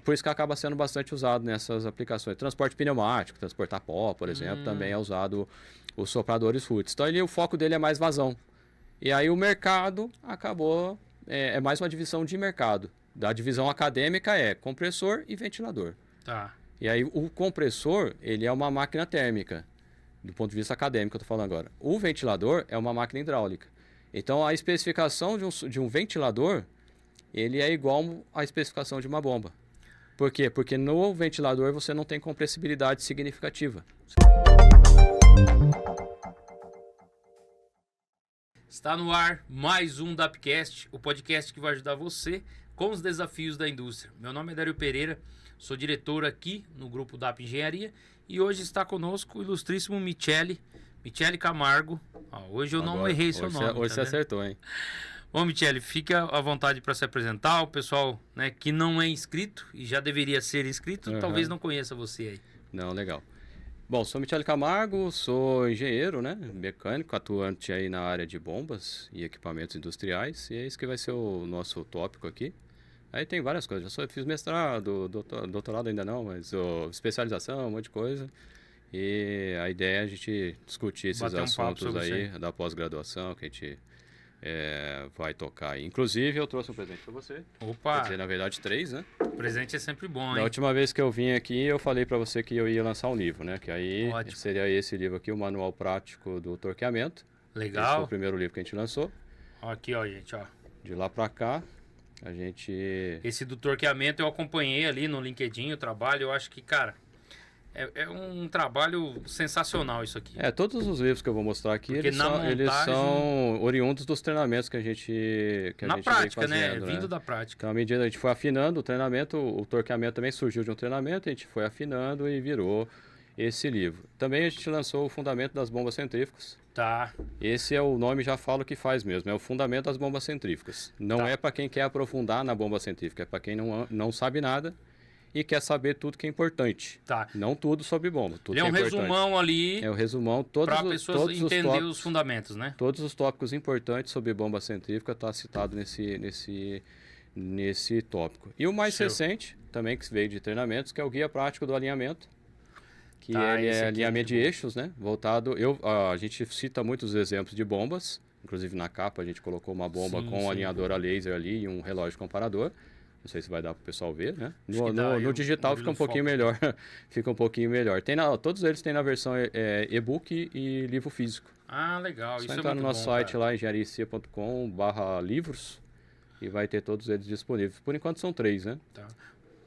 por isso que acaba sendo bastante usado nessas aplicações. Transporte pneumático, transportar pó, por exemplo, também é usado os sopradores roots. Então o foco dele é mais vazão. E aí o mercado acabou, é mais uma divisão de mercado. Da divisão acadêmica é compressor e ventilador. Tá. E aí o compressor, ele é uma máquina térmica, do ponto de vista acadêmico, eu estou falando agora. O ventilador é uma máquina hidráulica. Então a especificação de um ventilador, ele é igual à especificação de uma bomba. Por quê? Porque no ventilador você não tem compressibilidade significativa. Está no ar mais um DAPcast, o podcast que vai ajudar você com os desafios da indústria. Meu nome é Dário Pereira, sou diretor aqui no grupo DAP Engenharia e hoje está conosco o ilustríssimo Michele Camargo. Hoje eu não errei seu nome. Hoje você acertou, hein? Bom, Michele, fica à vontade para se apresentar. O pessoal, né, que não é inscrito e já deveria ser inscrito, talvez não conheça você aí. Não, legal. Bom, sou Michele Camargo, sou engenheiro, né, mecânico, atuante aí na área de bombas e equipamentos industriais, e é isso que vai ser o nosso tópico aqui. Aí tem várias coisas, fiz mestrado, doutorado ainda não, mas especialização, um monte de coisa. E a ideia é a gente discutir esses assuntos aí da pós-graduação que a gente vai tocar aí. Inclusive, eu trouxe um presente para você. Opa! Quer dizer, na verdade, 3, né? O presente é sempre bom, hein? Na última vez que eu vim aqui, eu falei para você que eu ia lançar um livro, né? Que aí seria esse livro aqui, o Manual Prático do Torqueamento. Legal. Esse foi o primeiro livro que a gente lançou. Aqui, ó, gente, ó. De lá para cá, a gente... Esse do torqueamento eu acompanhei ali no LinkedIn, o trabalho, eu acho que, cara... É um trabalho sensacional isso aqui. Todos os livros que eu vou mostrar aqui, eles são oriundos dos treinamentos que a gente na prática, né? Vindo da prática. Então, à medida que a gente foi afinando o treinamento, o torqueamento também surgiu de um treinamento, a gente foi afinando e virou esse livro. Também a gente lançou o Fundamento das Bombas Centrífugas. Tá. Esse é o nome, já falo o que faz mesmo, é o Fundamento das Bombas Centrífugas. Não é para quem quer aprofundar na bomba centrífuga, é para quem não sabe nada e quer saber tudo que é importante. Tá. Não tudo sobre bomba, tudo que é importante. Resumão ali. É o resumão, para as pessoas entender os fundamentos, né? Todos os tópicos importantes sobre bomba centrífuga está citado nesse tópico. E o mais recente, também que veio de treinamentos, que é o Guia Prático do Alinhamento, que ele é alinhamento de eixos, né? Voltado, a gente cita muitos exemplos de bombas, inclusive na capa a gente colocou uma bomba com um alinhador a laser ali e um relógio comparador. Não sei se vai dar para o pessoal ver, né? No digital fica um pouquinho melhor. Fica um pouquinho melhor. Todos eles têm na versão e-book e livro físico. Ah, legal. Só entrar no nosso site lá, engenhariacia.com/livros e vai ter todos eles disponíveis. Por enquanto são 3, né? Tá.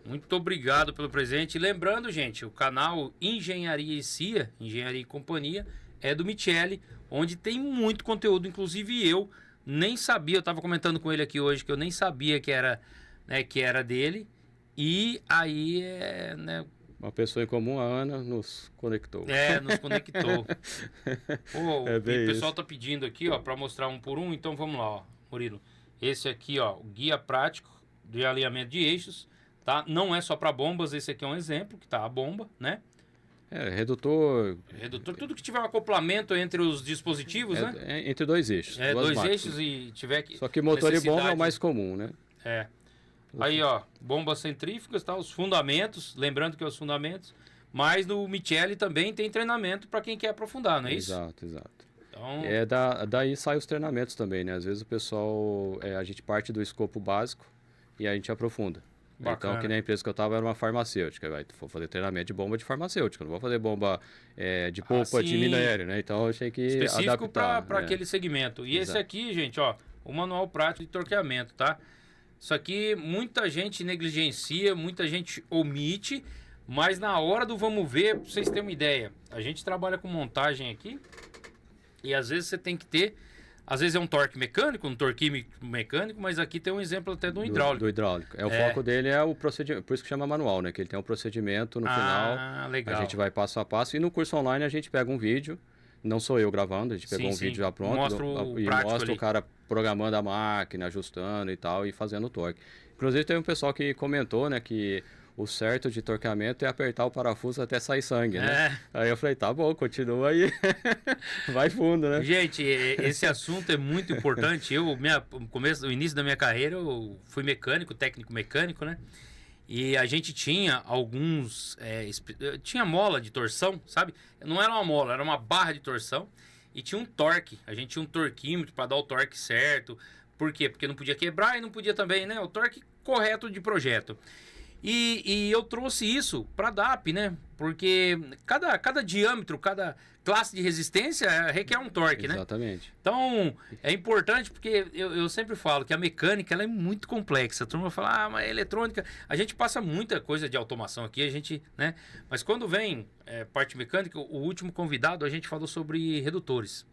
Muito obrigado pelo presente. Lembrando, gente, o canal Engenharia e CIA, Engenharia e Companhia, é do Michele, onde tem muito conteúdo. Inclusive eu nem sabia, eu estava comentando com ele aqui hoje, que eu nem sabia que era dele, e aí uma pessoa em comum, a Ana, nos conectou. Nos conectou. O pessoal tá pedindo aqui, ó, para mostrar um por um, então vamos lá, ó, Murilo. Esse aqui, ó, o Guia Prático de Alinhamento de Eixos, tá? Não é só para bombas, esse aqui é um exemplo, que tá a bomba, né? Redutor, tudo que tiver um acoplamento entre os dispositivos, né? Entre dois eixos. Dois eixos e tiver que... Só que motor e bomba é o mais comum, né? Aí, ó, bombas centrífugas, tá? Os fundamentos, lembrando que é os fundamentos, mas no Michele também tem treinamento para quem quer aprofundar, não é isso? Exato. Então... daí saem os treinamentos também, né? Às vezes o pessoal, a gente parte do escopo básico e a gente aprofunda. Bacana. Então, que nem a empresa que eu estava era uma farmacêutica, vou fazer treinamento de bomba de farmacêutica, não vou fazer bomba de polpa de minério, né? Então, eu achei que específico para aquele segmento. E esse aqui, gente, ó, o Manual Prático de Torqueamento, tá? Isso aqui muita gente negligencia, muita gente omite, mas na hora do vamos ver, pra vocês terem uma ideia, a gente trabalha com montagem aqui e às vezes você tem que ter, às vezes é um torque mecânico, um torquímetro mecânico, mas aqui tem um exemplo até do hidráulico. Do hidráulico. O foco dele é o procedimento, por isso que chama manual, né? Que ele tem um procedimento no final, legal. A gente vai passo a passo e no curso online a gente pega um vídeo. Não sou eu gravando, a gente pegou um vídeo já pronto mostra o cara programando a máquina, ajustando e tal, e fazendo o torque. Inclusive teve um pessoal que comentou, né, que o certo de torqueamento é apertar o parafuso até sair sangue, né? Aí eu falei, tá bom, continua aí, vai fundo, né? Gente, esse assunto é muito importante. O início da minha carreira, eu fui mecânico, técnico mecânico, né? E a gente tinha alguns... tinha mola de torção, sabe? Não era uma mola, era uma barra de torção. E tinha um torque. A gente tinha um torquímetro para dar o torque certo. Por quê? Porque não podia quebrar e não podia também, né? O torque correto de projeto. E eu trouxe isso para a DAP, né? Porque cada diâmetro, cada classe de resistência requer um torque, né? Exatamente. Então, é importante porque eu sempre falo que a mecânica ela é muito complexa. A turma fala, mas a eletrônica... A gente passa muita coisa de automação aqui, a gente, né? Mas quando vem parte mecânica, o último convidado, a gente falou sobre redutores.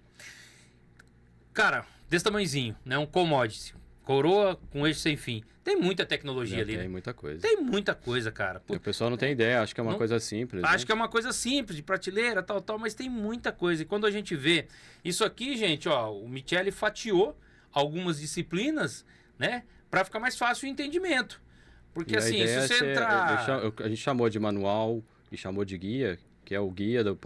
Cara, desse tamanhozinho, né? Um commodity. Coroa com eixo sem fim. Tem muita tecnologia ali, Tem né? muita coisa. Tem muita coisa, cara. O pessoal não tem ideia, acha que é uma coisa simples. Acho né? que é uma coisa simples, de prateleira, tal, mas tem muita coisa. E quando a gente vê isso aqui, gente, ó, o Michele fatiou algumas disciplinas, né? Pra ficar mais fácil o entendimento. Porque E a assim, ideia se você é ser- entrar... a gente chamou de manual e chamou de guia, que é o guia do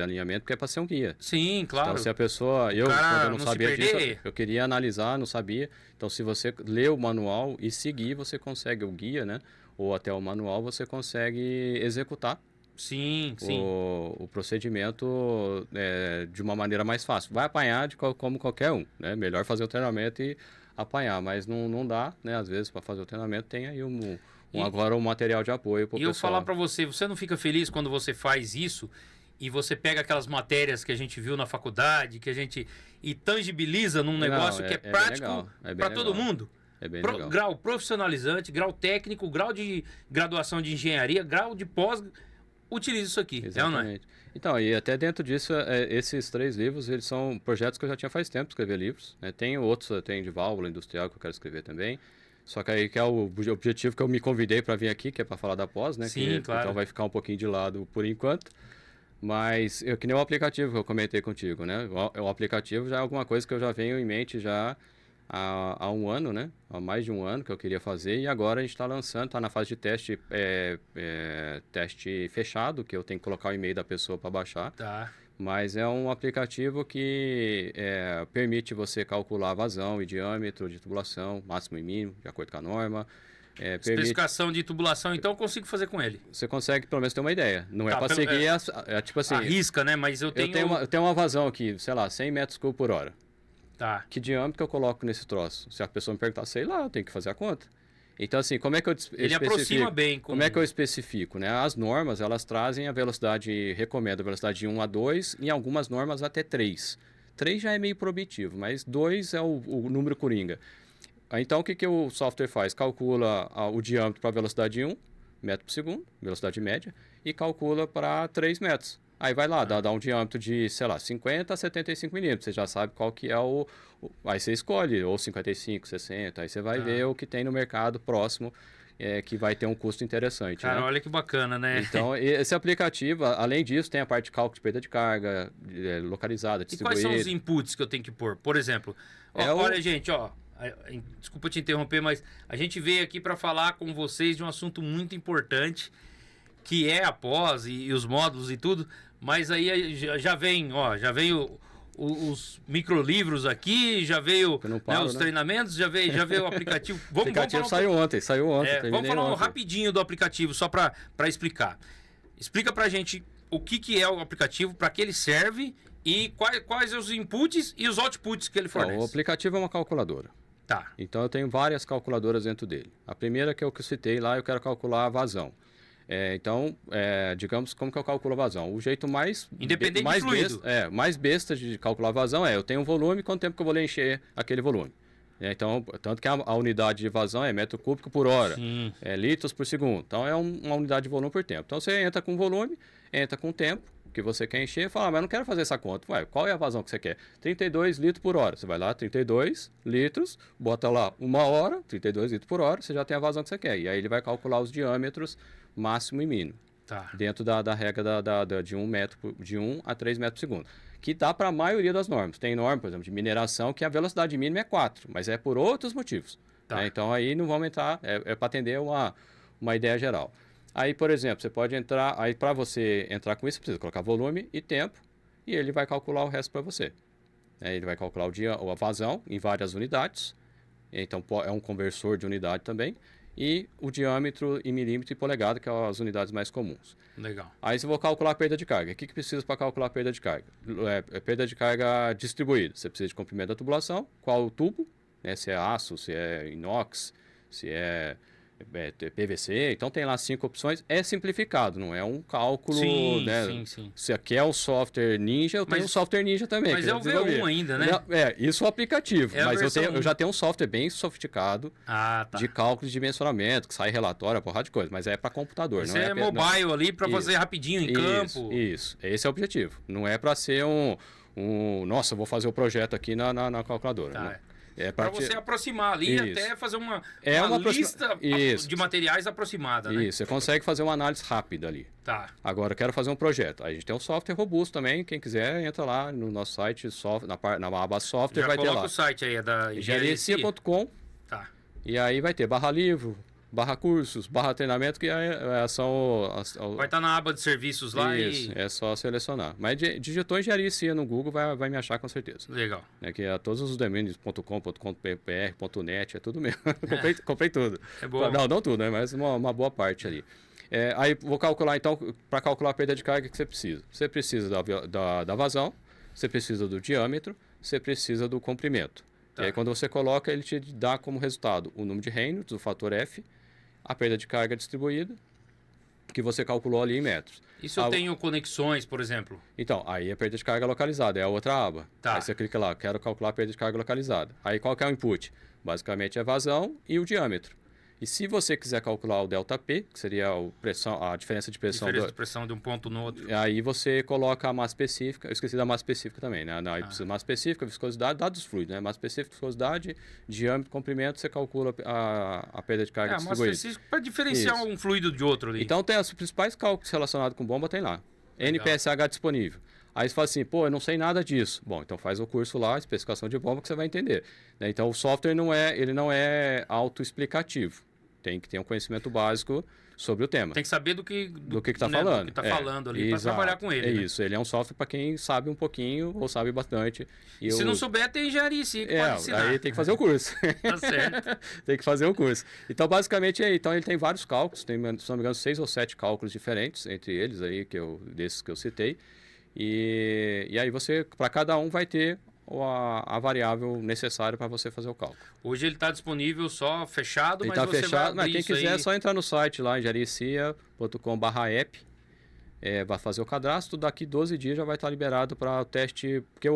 alinhamento, que é para ser um guia. Sim, claro. Então, se a pessoa... cara quando eu não não se sabia disso, perder. eu queria analisar, não sabia. Então, se você ler o manual e seguir, você consegue o guia, né? Ou até o manual, você consegue executar Sim. o procedimento de uma maneira mais fácil. Vai apanhar como qualquer um, né? Melhor fazer o treinamento e apanhar, mas não dá, né? Às vezes, para fazer o treinamento, tem aí agora um material de apoio para o E eu pessoal. falar para você não fica feliz quando você faz isso e você pega aquelas matérias que a gente viu na faculdade, que a gente e tangibiliza num negócio que é prático para todo mundo? É bem legal. Grau profissionalizante, grau técnico, grau de graduação de engenharia, grau de pós, utilize isso aqui. Exatamente. Então, e até dentro disso, esses 3 livros, eles são projetos que eu já tinha faz tempo escrever livros. Né? Tem outros, tem de válvula industrial que eu quero escrever também. Só que aí que é o objetivo que eu me convidei para vir aqui, que é para falar da pós, né? Sim, claro. Então vai ficar um pouquinho de lado por enquanto. Mas que nem o aplicativo que eu comentei contigo, né? O aplicativo já é alguma coisa que eu já venho em mente já há um ano, né? Há mais de um ano que eu queria fazer. E agora a gente está lançando, está na fase de teste, teste fechado, que eu tenho que colocar o e-mail da pessoa para baixar. Tá. Mas é um aplicativo que permite você calcular vazão e diâmetro de tubulação, máximo e mínimo, de acordo com a norma. Especificação de tubulação, então eu consigo fazer com ele. Você consegue pelo menos ter uma ideia. Não é para seguir, tipo assim... Arrisca, né? Mas eu tenho... Eu tenho uma vazão aqui, sei lá, 100 metros cúbicos por hora. Tá. Que diâmetro que eu coloco nesse troço? Se a pessoa me perguntar, sei lá, eu tenho que fazer a conta. Então, assim, como é que eu especifico? Ele aproxima bem. Como é que eu especifico, né? As normas, elas trazem a velocidade, recomenda a velocidade de 1 a 2, em algumas normas até 3. 3 já é meio proibitivo, mas 2 é o número coringa. Então, o que o software faz? Calcula o diâmetro para a velocidade de 1 metro por segundo, velocidade média, e calcula para 3 metros. Aí vai lá, dá um diâmetro de, sei lá, 50 a 75 milímetros. Você já sabe qual que é aí você escolhe, ou 55, 60. Aí você vai ver o que tem no mercado próximo, que vai ter um custo interessante. Cara, né? olha que bacana, né? Então, esse aplicativo, além disso, tem a parte de cálculo de perda de carga, localizada, distribuída. E quais são os inputs que eu tenho que pôr? Por exemplo, olha, gente, desculpa te interromper, mas a gente veio aqui para falar com vocês de um assunto muito importante, que é a pós e os módulos e tudo, mas aí já vem os microlivros aqui, já veio os treinamentos, já veio o aplicativo. O aplicativo saiu ontem. Vamos falar rapidinho do aplicativo, só para explicar. Explica pra gente o que é o aplicativo, para que ele serve e quais os inputs e os outputs que ele fornece. O aplicativo é uma calculadora. Tá. Então eu tenho várias calculadoras dentro dele. A primeira que eu citei lá, eu quero calcular a vazão. Digamos, como que eu calculo a vazão? O jeito mais... Independente de fluido. Mais besta de calcular a vazão eu tenho um volume, quanto tempo que eu vou encher aquele volume. Então, tanto que a unidade de vazão é metro cúbico por hora, litros por segundo. Então, é uma unidade de volume por tempo. Então, você entra com volume, entra com tempo que você quer encher e fala, mas eu não quero fazer essa conta. Ué, qual é a vazão que você quer? 32 litros por hora. Você vai lá, 32 litros, bota lá 1 hora, 32 litros por hora, você já tem a vazão que você quer. E aí ele vai calcular os diâmetros máximo e mínimo. Tá. Dentro da regra de 1 a 3 metros por segundo. Que dá para a maioria das normas. Tem norma, por exemplo, de mineração, que a velocidade mínima é 4, mas é por outros motivos. Tá. Né? Então aí não vamos entrar, para atender uma ideia geral. Aí, por exemplo, você pode entrar, aí para você entrar com isso, você precisa colocar volume e tempo, e ele vai calcular o resto para você. Ele vai calcular a vazão em várias unidades, então é um conversor de unidade também, e o diâmetro em milímetro e polegada, que são as unidades mais comuns. Legal. Aí você vai calcular a perda de carga. O que precisa para calcular a perda de carga? É perda de carga distribuída. Você precisa de comprimento da tubulação, qual o tubo, né? Se é aço, se é inox, se é PVC. Então tem lá 5 opções. É simplificado, não é um cálculo, Sim, né? sim. Se aqui é o software Ninja, eu tenho o software Ninja também. Mas é o V1 ainda, né? Isso é o aplicativo. Mas eu já tenho um software bem sofisticado de cálculo de dimensionamento, que sai relatório, porrada de coisa. Mas é para computador. Você não é mobile ali para fazer rapidinho em campo. Isso. Esse é o objetivo. Não é para ser nossa, eu vou fazer o projeto aqui na calculadora. Tá. É para você aproximar ali e até fazer uma lista de materiais aproximada, né? Isso, você consegue fazer uma análise rápida ali. Tá. Agora, eu quero fazer um projeto. Aí a gente tem um software robusto também. Quem quiser, entra lá no nosso site, na aba software, vai ter lá. Coloca o site aí, é da engenharia.com. Tá. E aí vai ter /livro, /cursos, /treinamento, que são... Vai estar na aba de serviços lá. Isso, é só selecionar. Mas digitou engenharia CIA no Google, vai me achar com certeza. Legal. Que é todos os domínios .com.br, .net, é tudo mesmo. comprei tudo. É bom. Não tudo, né? Mas uma boa parte ali. Aí vou calcular, então, para calcular a perda de carga, o que você precisa? Você precisa da vazão, você precisa do diâmetro, você precisa do comprimento. Tá. E aí, quando você coloca, ele te dá como resultado o número de Reynolds, o fator F, a perda de carga distribuída, que você calculou ali em metros. E se eu tenho conexões, por exemplo? Então, aí é perda de carga localizada, é a outra aba. Tá. Aí você clica lá, quero calcular a perda de carga localizada. Aí qual que é o input? Basicamente é a vazão e o diâmetro. E se você quiser calcular o ΔP, que seria a diferença de pressão... Diferença de pressão de um ponto no outro. Aí você coloca a massa específica. Eu esqueci da massa específica também, né? Aí precisa massa específica, viscosidade, dados fluidos, né? Massa específica, viscosidade, diâmetro, comprimento, você calcula a perda de carga distribuída. Massa específica para diferenciar um fluido de outro ali. Então tem os principais cálculos relacionados com bomba, tem lá. Legal. NPSH disponível. Aí você fala assim, eu não sei nada disso. Bom, então faz o curso lá, especificação de bomba, que você vai entender. Né? Então o software não é autoexplicativo. Tem que ter um conhecimento básico sobre o tema. Tem que saber do que está falando. Do que está falando ali para trabalhar com ele. Isso, ele é um software para quem sabe um pouquinho ou sabe bastante. E se não souber, tem engenharia sim que pode ensinar. Aí tem que fazer o curso. Tá certo. Tem que fazer o curso. Então, basicamente, então ele tem vários cálculos, tem, se não me engano, 6 ou 7 cálculos diferentes entre eles, aí, desses que eu citei. E aí você, para cada um, vai ter a variável necessária para você fazer o cálculo. Hoje ele está disponível só fechado, ele mas tá você fechado, vai mas quem quiser é só entrar no site lá, engenhariacia.com/app, vai fazer o cadastro, daqui 12 dias já vai estar liberado para o teste, porque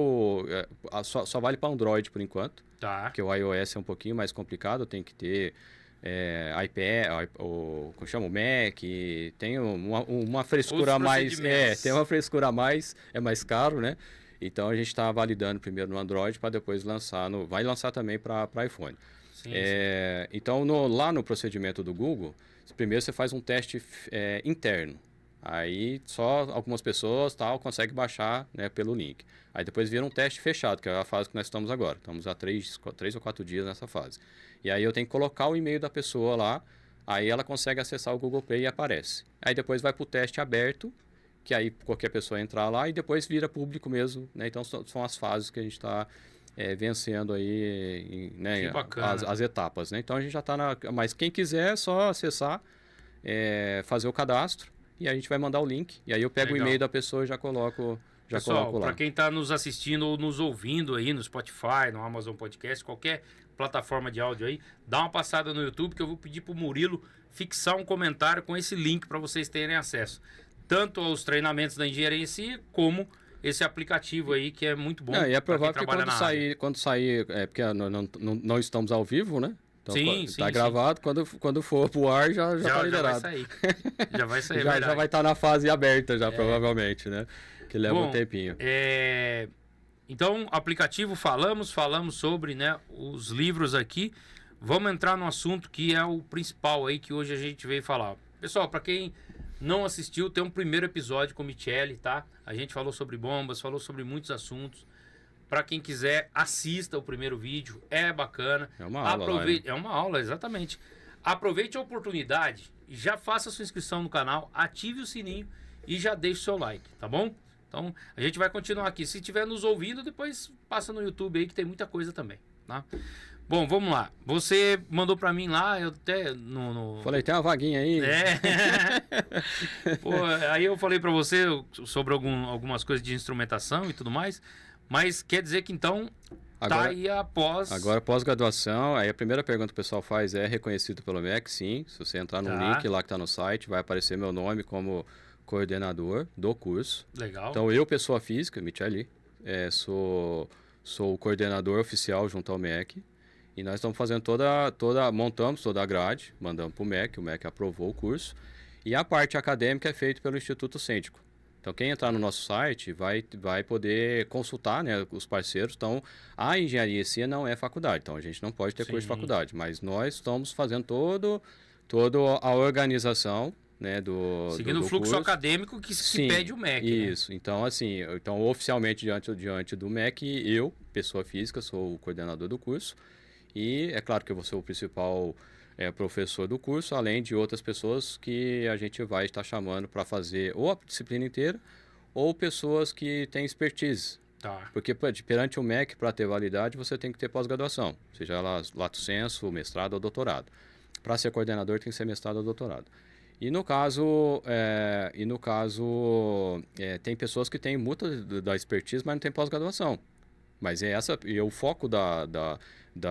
só vale para Android por enquanto, porque o iOS é um pouquinho mais complicado, tem que ter iPad, como chama, o Mac, tem uma frescura a mais, tem uma frescura a mais, é mais caro, né? Então a gente está validando primeiro no Android para depois lançar vai lançar também para iPhone. Sim. Então lá no procedimento do Google, primeiro você faz um teste interno. Aí só algumas pessoas conseguem baixar, né, pelo link. Aí depois vira um teste fechado, que é a fase que nós estamos agora. Estamos há 3 ou 4 dias nessa fase. E aí eu tenho que colocar o e-mail da pessoa lá, aí ela consegue acessar o Google Play e aparece. Aí depois vai para o teste aberto, que aí qualquer pessoa entrar lá e depois vira público mesmo, né? Então são as fases que a gente está vencendo aí, né? As etapas, né? Então a gente já está mas quem quiser é só acessar, fazer o cadastro e a gente vai mandar o link. E aí eu pego o e-mail da pessoa e já coloco lá. Pessoal, para quem está nos assistindo ou nos ouvindo aí no Spotify, no Amazon Podcast, qualquer plataforma de áudio aí, dá uma passada no YouTube que eu vou pedir para o Murilo fixar um comentário com esse link para vocês terem acesso. Tanto aos treinamentos da engenharia em si, como esse aplicativo aí, que é muito bom. E é provável que quando sair, porque não estamos ao vivo, né? Então, sim, está gravado, quando for pro ar já está liberado. Já vai sair. já vai estar na fase aberta, provavelmente, né? Que leva um tempinho. Então, aplicativo, falamos sobre, né, os livros aqui. Vamos entrar no assunto que é o principal aí, que hoje a gente veio falar. Pessoal, para quem não assistiu, tem um primeiro episódio com o Michele, tá? A gente falou sobre bombas, falou sobre muitos assuntos. Para quem quiser, assista o primeiro vídeo, é bacana. É uma aula. É uma aula, exatamente. Aproveite a oportunidade, já faça a sua inscrição no canal, ative o sininho e já deixe o seu like, tá bom? Então, a gente vai continuar aqui. Se estiver nos ouvindo, depois passa no YouTube aí que tem muita coisa também, tá? Bom, vamos lá. Você mandou para mim lá, eu até Falei, tem uma vaguinha aí. Pô, aí eu falei para você sobre algumas coisas de instrumentação e tudo mais, mas quer dizer que então Agora, tá aí a pós... Agora, pós-graduação, aí a primeira pergunta que o pessoal faz é reconhecido pelo MEC? Sim. Se você entrar no link lá que está no site, vai aparecer meu nome como coordenador do curso. Legal. Então, eu, pessoa física, Micheli, sou o coordenador oficial junto ao MEC. E nós estamos fazendo montamos toda a grade, mandamos para o MEC aprovou o curso. E a parte acadêmica é feita pelo Instituto Cêntico. Então, quem entrar no nosso site vai poder consultar, né, os parceiros. Então, a engenharia em si não é faculdade. Então, a gente não pode ter curso de faculdade. Mas nós estamos fazendo toda a organização, né, seguindo o fluxo curso. acadêmico que pede o MEC. Isso. Né? Então, assim, oficialmente, diante do MEC, eu, pessoa física, sou o coordenador do curso. E é claro que eu vou ser o principal professor do curso, além de outras pessoas que a gente vai estar chamando para fazer ou a disciplina inteira ou pessoas que têm expertise. Tá. Porque perante o MEC, para ter validade, você tem que ter pós-graduação, seja lá lato sensu, mestrado ou doutorado. Para ser coordenador, tem que ser mestrado ou doutorado. E no caso, tem pessoas que têm muita da expertise, mas não tem pós-graduação. Mas o foco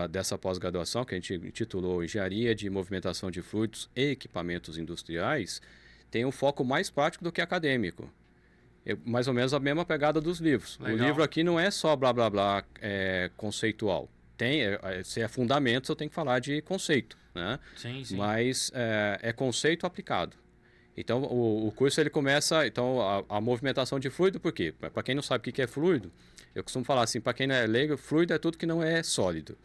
dessa pós-graduação, que a gente intitulou Engenharia de Movimentação de Fluidos e Equipamentos Industriais, tem um foco mais prático do que acadêmico. Mais ou menos a mesma pegada dos livros. Legal. O livro aqui não é só blá blá blá conceitual. Se é fundamentos, eu tenho que falar de conceito, né? Sim, sim. Mas é conceito aplicado. Então, o curso ele começa... Então, a movimentação de fluido, por quê? Para quem não sabe o que é fluido, eu costumo falar assim, para quem não é leigo, fluido é tudo que não é sólido.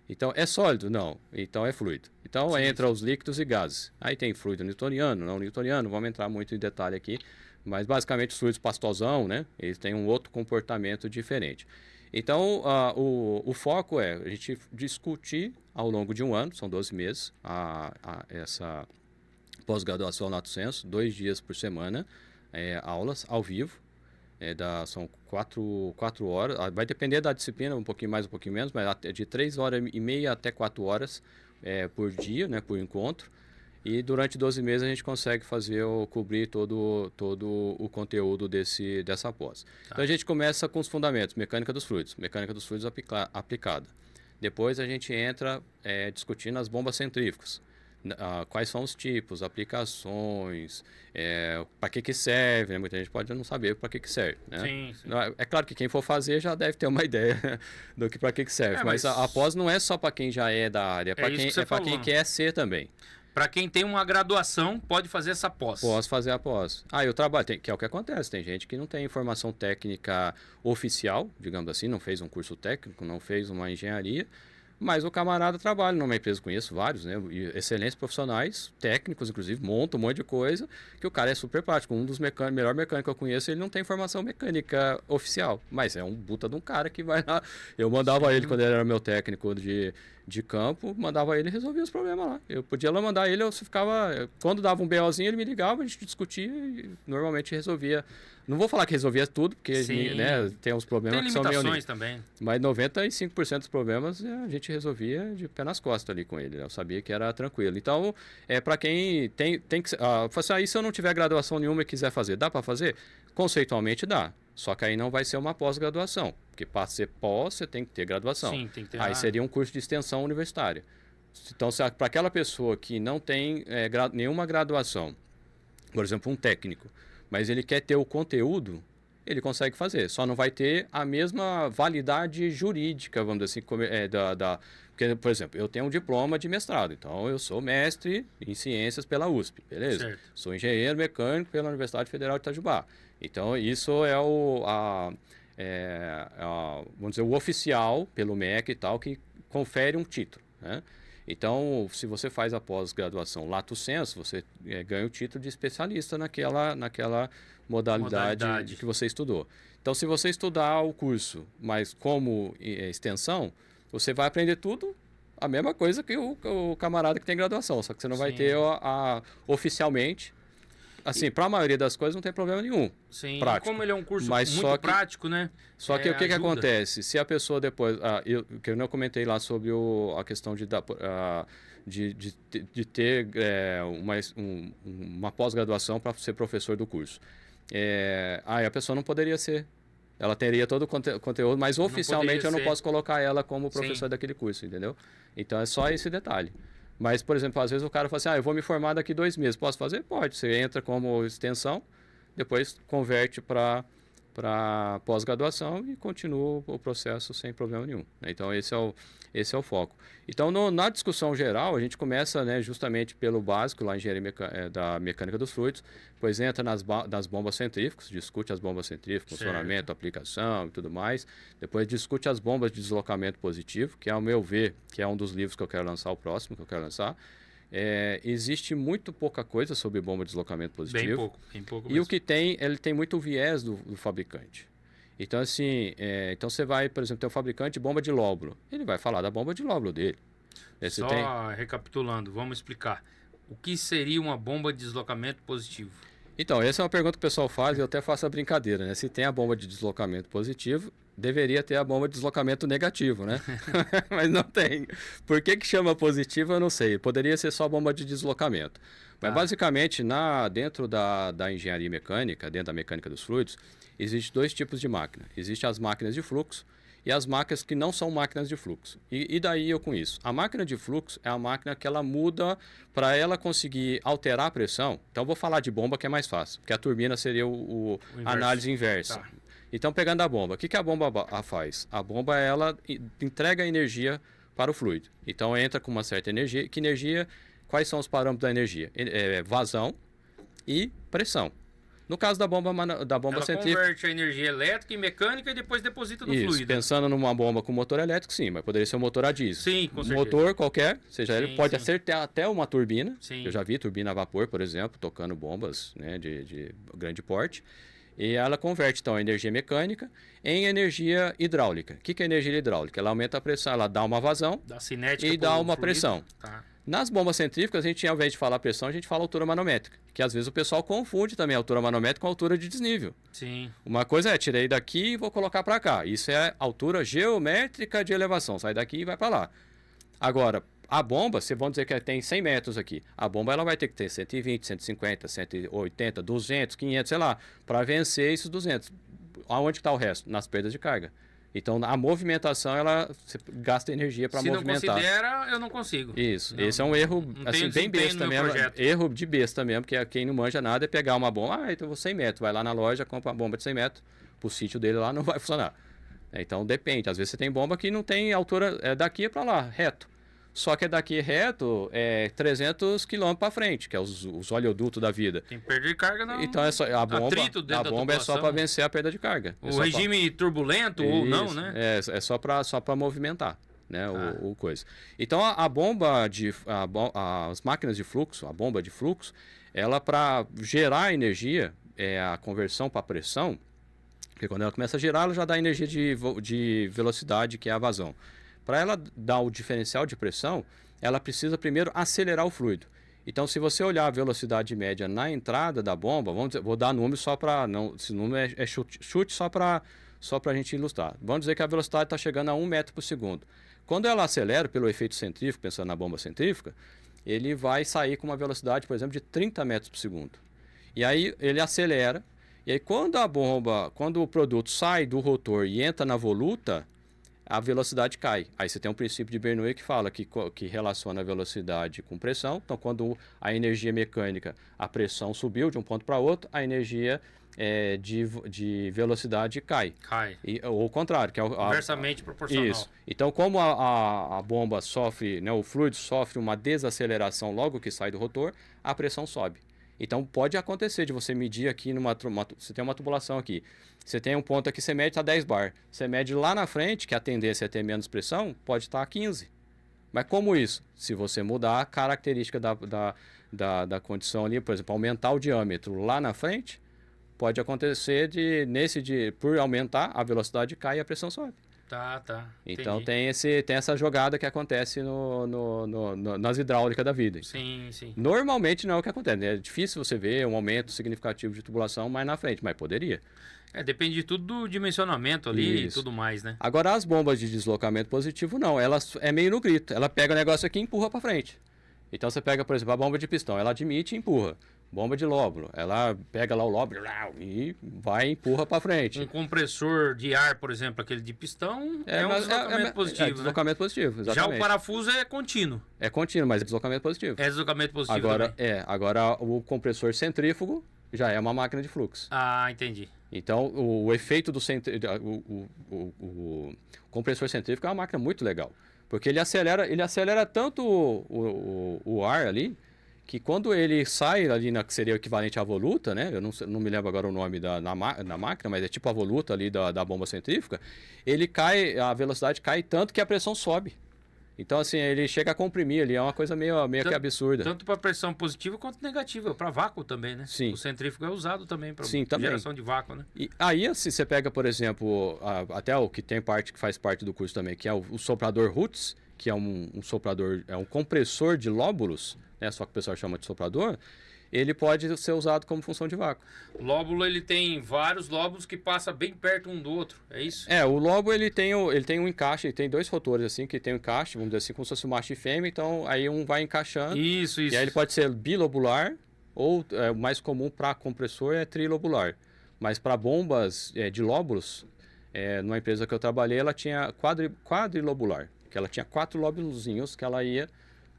Então, é sólido? Não. Então, é fluido. Então, entra os líquidos e gases. Aí tem fluido newtoniano, não newtoniano, vamos entrar muito em detalhe aqui, mas basicamente os fluidos pastosão, né? Eles têm um outro comportamento diferente. Então, o foco é a gente discutir ao longo de um ano, são 12 meses, essa pós-graduação lato sensu, 2 dias por semana, aulas ao vivo. São 4 horas, vai depender da disciplina, um pouquinho mais, um pouquinho menos, mas de 3 horas e meia até 4 horas por dia, né, por encontro. E durante 12 meses a gente consegue cobrir todo o conteúdo dessa pós. Tá. Então a gente começa com os fundamentos, mecânica dos fluidos aplicada. Depois a gente entra discutindo as bombas centrífugas. Quais são os tipos, aplicações, para que serve, né? Muita gente pode não saber para que serve, né? Sim, sim. É claro que quem for fazer já deve ter uma ideia do que para que serve, mas a pós não é só para quem já é da área, para quem quer ser também. Para quem tem uma graduação, pode fazer essa pós. Posso fazer a pós. Eu trabalho, que é o que acontece, tem gente que não tem formação técnica oficial, digamos assim, não fez um curso técnico, não fez uma engenharia, mas o camarada trabalha numa empresa, conheço vários, né? Excelentes profissionais, técnicos, inclusive, montam um monte de coisa, que o cara é super prático. Um dos melhor mecânicos que eu conheço, ele não tem formação mecânica oficial, mas é um puta de um cara que vai lá. Eu mandava ele, quando ele era meu técnico de campo, mandava ele resolver os problemas lá. Eu podia lá mandar ele, eu ficava... Quando dava um BOzinho, ele me ligava, a gente discutia e normalmente resolvia. Não vou falar que resolvia tudo, porque né, tem uns problemas que são meio... Tem limitações também. Mas 95% dos problemas a gente resolvia de pé nas costas ali com ele. Né? Eu sabia que era tranquilo. Então, para quem tem que... se eu não tiver graduação nenhuma e quiser fazer, dá para fazer? Conceitualmente dá. Só que aí não vai ser uma pós-graduação. Porque para ser pós, você tem que ter graduação. Sim, tem que ter. Aí seria um curso de extensão universitária. Então, para aquela pessoa que não tem nenhuma graduação, por exemplo, um técnico, mas ele quer ter o conteúdo, ele consegue fazer. Só não vai ter a mesma validade jurídica, vamos dizer assim, porque, por exemplo, eu tenho um diploma de mestrado, então eu sou mestre em ciências pela USP, beleza? Certo. Sou engenheiro mecânico pela Universidade Federal de Itajubá. Então, isso é vamos dizer, o oficial pelo MEC e tal, que confere um título, né? Então, se você faz a pós-graduação lato sensu, você ganha o título de especialista naquela modalidade que você estudou. Então, se você estudar o curso, mas como extensão, você vai aprender tudo a mesma coisa que o camarada que tem graduação, só que você não vai ter oficialmente assim, para a maioria das coisas não tem problema nenhum. Sim, prático. como ele é um curso Mas muito prático, né? Só que o que ajuda. acontece? Se a pessoa depois... que eu não comentei lá sobre a questão de ter uma pós-graduação para ser professor do curso. Aí a pessoa não poderia ser. Ela teria todo o conteúdo, mas oficialmente eu não posso colocar ela como professor daquele curso, entendeu? Então é só esse detalhe. Mas, por exemplo, às vezes o cara fala assim, eu vou me formar daqui 2 meses. Posso fazer? Pode. Você entra como extensão, depois converte para pós-graduação e continua o processo sem problema nenhum. Então, esse é o foco. Então, na discussão geral, a gente começa, né, justamente pelo básico, lá em engenharia da mecânica dos fluidos, depois entra nas bombas centrífugas, discute as bombas centrífugas, funcionamento, aplicação e tudo mais. Depois discute as bombas de deslocamento positivo, que, ao meu ver, que é um dos livros que eu quero lançar, o próximo que eu quero lançar. Existe muito pouca coisa sobre bomba de deslocamento positivo. Bem pouco e mesmo. o que tem, ele tem muito viés do fabricante. Então, assim, então você vai, por exemplo, ter um fabricante de bomba de lóbulo. Ele vai falar da bomba de lóbulo dele. Recapitulando, vamos explicar. O que seria uma bomba de deslocamento positivo? Então, essa é uma pergunta que o pessoal faz e eu até faço a brincadeira, né? Se tem a bomba de deslocamento positivo, deveria ter a bomba de deslocamento negativo, né? Mas não tem. Por que chama positivo, eu não sei. Poderia ser só bomba de deslocamento. Mas, basicamente, dentro da engenharia mecânica, dentro da mecânica dos fluidos, existem 2 tipos de máquina. Existem as máquinas de fluxo e as máquinas que não são máquinas de fluxo. E daí eu com isso? A máquina de fluxo é a máquina que ela muda para ela conseguir alterar a pressão. Então, eu vou falar de bomba que é mais fácil, porque a turbina seria a análise inversa. Tá. Então, pegando a bomba, o que a bomba faz? A bomba, ela entrega energia para o fluido. Então, entra com uma certa energia. Que energia? Quais são os parâmetros da energia? Vazão e pressão. No caso da bomba Ela centrífuga... converte a energia elétrica em mecânica e depois deposita no fluido. Pensando numa bomba com motor elétrico, sim, mas poderia ser um motor a diesel. Sim, com certeza. Motor qualquer, seja ele pode ser até uma turbina. Sim. Eu já vi turbina a vapor, por exemplo, tocando bombas, né, de grande porte. E ela converte, então, a energia mecânica em energia hidráulica. O que é energia hidráulica? Ela aumenta a pressão, ela dá uma vazão e dá uma pressão. Tá. Nas bombas centrífugas, a gente, ao invés de falar pressão, a gente fala altura manométrica. Que às vezes o pessoal confunde também a altura manométrica com a altura de desnível. Sim. Uma coisa tirei daqui e vou colocar para cá. Isso é altura geométrica de elevação. Sai daqui e vai para lá. Agora, a bomba, vamos dizer que tem 100 metros aqui. A bomba ela vai ter que ter 120, 150, 180, 200, 500, sei lá, para vencer esses 200. Aonde está o resto? Nas perdas de carga. Então, a movimentação, você gasta energia para movimentar. Se não considera, eu não consigo. Isso. Esse é um erro, assim, bem besta mesmo. Erro de besta mesmo, porque quem não manja nada é pegar uma bomba. Então eu vou 100 metros. Vai lá na loja, compra uma bomba de 100 metros. Pro sítio dele lá não vai funcionar. Então, depende. Às vezes você tem bomba que não tem altura, daqui para lá, reto. Só que daqui reto 300 km para frente, que é os oleodutos da vida. Tem perda de carga, não. Então a bomba é só para vencer a perda de carga. O regime turbulento ou não, né? É só para movimentar, né, o coisa. Então a bomba as máquinas de fluxo, a bomba de fluxo, ela para gerar energia, a conversão para pressão, porque quando ela começa a girar, ela já dá energia de velocidade, que é a vazão. Para ela dar o diferencial de pressão, ela precisa primeiro acelerar o fluido. Então, se você olhar a velocidade média na entrada da bomba, vou dar número só para... Esse número é chute só para a gente ilustrar. Vamos dizer que a velocidade está chegando a 1 metro por segundo. Quando ela acelera, pelo efeito centrífugo, pensando na bomba centrífuga, ele vai sair com uma velocidade, por exemplo, de 30 metros por segundo. E aí ele acelera, e aí quando o produto sai do rotor e entra na voluta, a velocidade cai. Aí você tem um princípio de Bernoulli que fala que relaciona a velocidade com pressão. Então, quando a energia mecânica, a pressão subiu de um ponto para outro, a energia de velocidade cai. Ou o contrário, que é inversamente proporcional. Isso. Então, como a bomba sofre, né, o fluido sofre uma desaceleração logo que sai do rotor, a pressão sobe. Então, pode acontecer de você medir aqui você tem uma tubulação aqui. Você tem um ponto aqui, você mede a 10 bar. Você mede lá na frente, que a tendência é ter menos pressão, pode estar a 15. Mas como isso? Se você mudar a característica da condição ali, por exemplo, aumentar o diâmetro lá na frente, pode acontecer por aumentar, a velocidade cai e a pressão sobe. Tá. Então Entendi. tem essa jogada que acontece nas hidráulicas da vida. Sim. Normalmente não é o que acontece, né? É difícil você ver um aumento significativo de tubulação mais na frente, mas poderia. Depende de tudo do dimensionamento ali e Isso. tudo mais, né? Agora as bombas de deslocamento positivo não, elas é meio no grito. Ela pega o negócio aqui e empurra para frente. Então você pega, por exemplo, a bomba de pistão, ela admite e empurra. Bomba de lóbulo, ela pega lá o lóbulo e vai e empurra para frente. Um compressor de ar, por exemplo, aquele de pistão, é um deslocamento positivo, né? Deslocamento positivo, exatamente. Já o parafuso é contínuo. É contínuo, mas é deslocamento positivo. É deslocamento positivo Agora, também. agora o compressor centrífugo já é uma máquina de fluxo. Ah, entendi. Então, o efeito do o compressor centrífugo é uma máquina muito legal. Porque ele acelera tanto o ar ali, que quando ele sai ali que seria o equivalente à voluta, né? Eu não me lembro agora o nome na máquina, mas é tipo a voluta ali da bomba centrífuga, a velocidade cai tanto que a pressão sobe. Então, assim, ele chega a comprimir ali, é uma coisa meio que absurda. Tanto para pressão positiva quanto negativa, para vácuo também, né? Sim. O centrífugo é usado também para também. geração de vácuo, né? E aí, assim, você pega, por exemplo, até o que tem parte que faz parte do curso também, que é o soprador Roots, que é um soprador, é um compressor de lóbulos, né? Só que o pessoal chama de soprador. Ele pode ser usado como função de vácuo. O lóbulo, ele tem vários lóbulos que passam bem perto um do outro, é isso? O lóbulo, ele tem um encaixe, ele tem dois rotores, assim, que tem um encaixe, vamos dizer assim, como se fosse um macho e fêmea, então aí um vai encaixando. Isso. E aí ele pode ser bilobular, ou o mais comum para compressor é trilobular. Mas para bombas de lóbulos, numa empresa que eu trabalhei, ela tinha quadrilobular, que ela tinha 4 lóbulozinhos que ela ia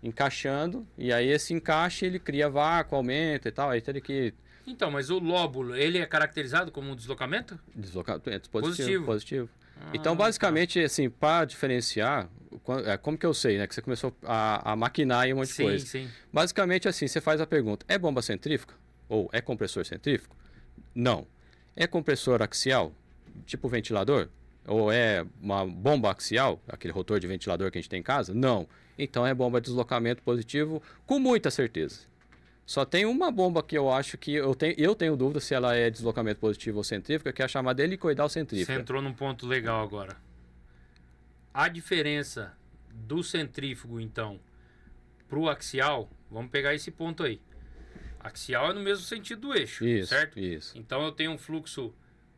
encaixando, e aí esse encaixe ele cria vácuo, aumenta e tal, aí teria que... Então, mas o lóbulo, ele é caracterizado como um deslocamento? Deslocamento Positivo. positivo. Então, basicamente, assim, para diferenciar, como que eu sei, né? Que você começou a maquinar aí um monte de coisa. Sim. Basicamente, assim, você faz a pergunta, é bomba centrífuga? Ou é compressor centrífugo? Não. É compressor axial? Tipo ventilador? Ou é uma bomba axial? Aquele rotor de ventilador que a gente tem em casa? Não. Então é bomba de deslocamento positivo com muita certeza. Só tem uma bomba que eu acho que eu tenho dúvida se ela é deslocamento positivo ou centrífuga, que é a chamada helicoidal centrífuga. Você entrou num ponto legal agora. A diferença do centrífugo, então, para o axial, vamos pegar esse ponto aí. Axial é no mesmo sentido do eixo, certo? Isso. Então eu tenho um fluxo,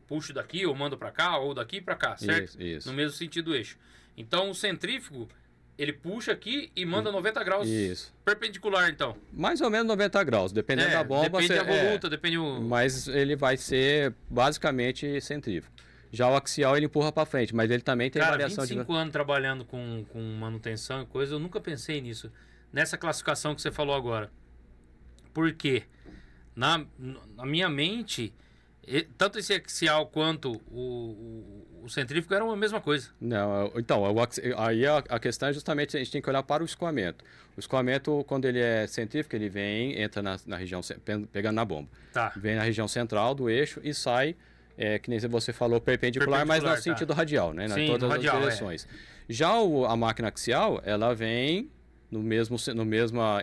puxo daqui, ou mando para cá, ou daqui para cá, certo? Isso. No mesmo sentido do eixo. Então o centrífugo, ele puxa aqui e manda 90 graus perpendicular, então. Mais ou menos 90 graus, dependendo da bomba. Depende da voluta, depende o... Mas ele vai ser basicamente centrífugo. Já o axial ele empurra para frente, mas ele também tem variação 25 anos trabalhando com manutenção e coisa, eu nunca pensei nisso. Nessa classificação que você falou agora. Por quê? Na minha mente, tanto esse axial quanto o centrífugo eram a mesma coisa. Não, então, aí a questão é justamente a gente tem que olhar para o escoamento. O escoamento, quando ele é centrífugo, ele entra na região, pegando na bomba. Tá. Vem na região central do eixo e sai, que nem você falou, perpendicular, mas no sentido radial, né? Sim, em todas as radial, direções. Já a máquina axial, ela vem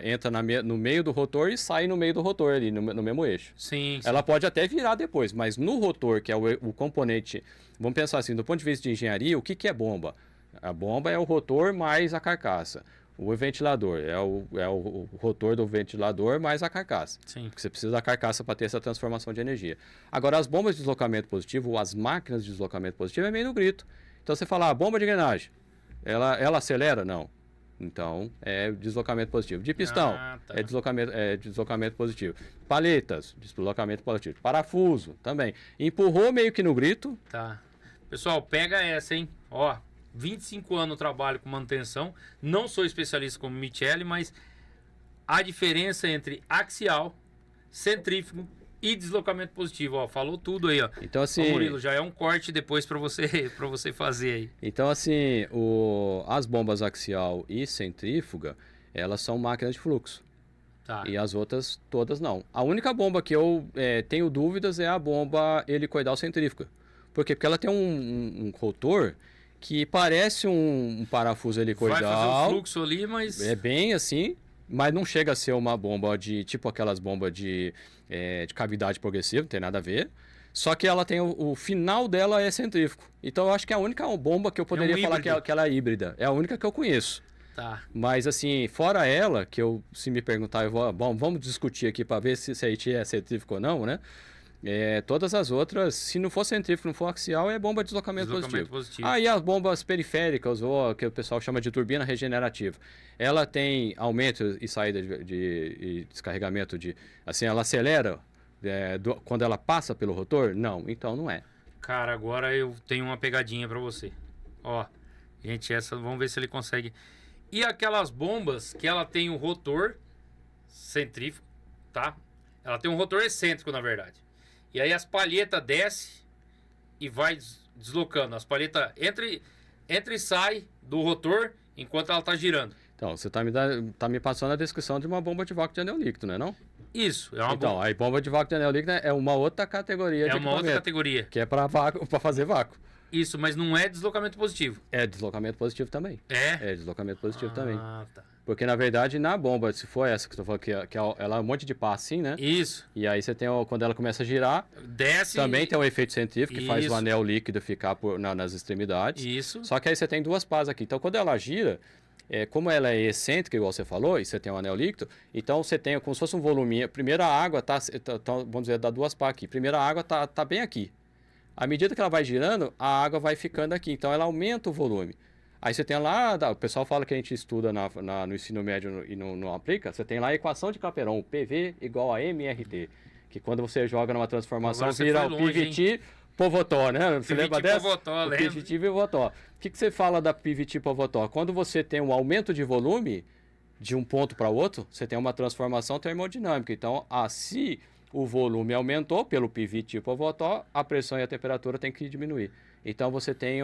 entra no meio do rotor e sai no meio do rotor ali, no mesmo eixo. Sim. Ela pode até virar depois, mas no rotor, que é o componente, vamos pensar assim, do ponto de vista de engenharia, o que é bomba? A bomba é o rotor mais a carcaça. O ventilador é o rotor do ventilador mais a carcaça. Sim. Porque você precisa da carcaça para ter essa transformação de energia. Agora, as bombas de deslocamento positivo, ou as máquinas de deslocamento positivo, é meio no grito. Então, você fala, bomba de engrenagem, ela acelera? Não. Então, é deslocamento positivo. De pistão, tá. é deslocamento positivo. Paletas, deslocamento positivo. Parafuso, também. Empurrou meio que no grito. Tá. Pessoal, pega essa, hein? Ó, 25 anos eu trabalho com manutenção. Não sou especialista como Michele, mas a diferença entre axial, centrífugo e deslocamento positivo, ó, falou tudo aí, ó. Então, assim, Murilo, já é um corte depois para você fazer aí. Então, assim, as bombas axial e centrífuga, elas são máquinas de fluxo. Tá. E as outras todas não. A única bomba que eu tenho dúvidas é a bomba helicoidal centrífuga. Por quê? Porque ela tem um rotor que parece um parafuso helicoidal. Vai fazer o fluxo ali, mas... É bem assim, mas não chega a ser uma bomba tipo aquelas bombas de cavidade progressiva, não tem nada a ver. Só que ela tem o final dela é centrífugo. Então eu acho que é a única bomba que eu poderia falar que ela é híbrida. É a única que eu conheço. Tá. Mas assim, fora ela, que eu, se me perguntar, eu vou, bom, vamos discutir aqui para ver se a Haiti é centrífugo ou não, né? Todas as outras, se não for centrífugo, não for axial, é bomba de deslocamento positivo. Aí as bombas periféricas, ou que o pessoal chama de turbina regenerativa, ela tem aumento e saída de descarregamento assim, ela acelera quando ela passa pelo rotor? Não, então não é. Cara, agora eu tenho uma pegadinha para você. Ó, gente, essa, vamos ver se ele consegue. E aquelas bombas que ela tem um rotor centrífugo, tá? Ela tem um rotor excêntrico, na verdade. E aí as palhetas descem e vai deslocando. As palhetas entra e sai do rotor enquanto ela tá girando. Então, você tá me passando a descrição de uma bomba de vácuo de anel líquido, não é não? Isso, é uma então, bomba. Aí bomba de vácuo de anel líquido é uma outra categoria de equipamento. É uma outra categoria. Que é para fazer vácuo. Isso, mas não é deslocamento positivo. É deslocamento positivo também. É deslocamento positivo também. Tá. Porque, na verdade, na bomba, se for essa que eu tô falando, que ela é um monte de pá assim, né? Isso. E aí você tem, quando ela começa a girar, desce. Também tem um efeito centrífugo que faz o anel líquido ficar nas extremidades. Isso. Só que aí você tem duas pás aqui. Então, quando ela gira, como ela é excêntrica, igual você falou, e você tem um anel líquido, então você tem como se fosse um voluminho. Primeiro a água vamos dizer, dá duas pás aqui. Primeiro a água tá bem aqui. À medida que ela vai girando, a água vai ficando aqui. Então, ela aumenta o volume. Aí você tem lá, o pessoal fala que a gente estuda no ensino médio e não aplica, você tem lá a equação de Clapeyron, PV igual a MRT, que quando você joga numa transformação vira o PVT Povotó, né? Você lembra dessa? Povotó, PVT Povotó. O que você fala da PVT Povotó? Quando você tem um aumento de volume de um ponto para o outro, você tem uma transformação termodinâmica. Então, se o volume aumentou pelo PVT Povotó, a pressão e a temperatura tem que diminuir. Então você tem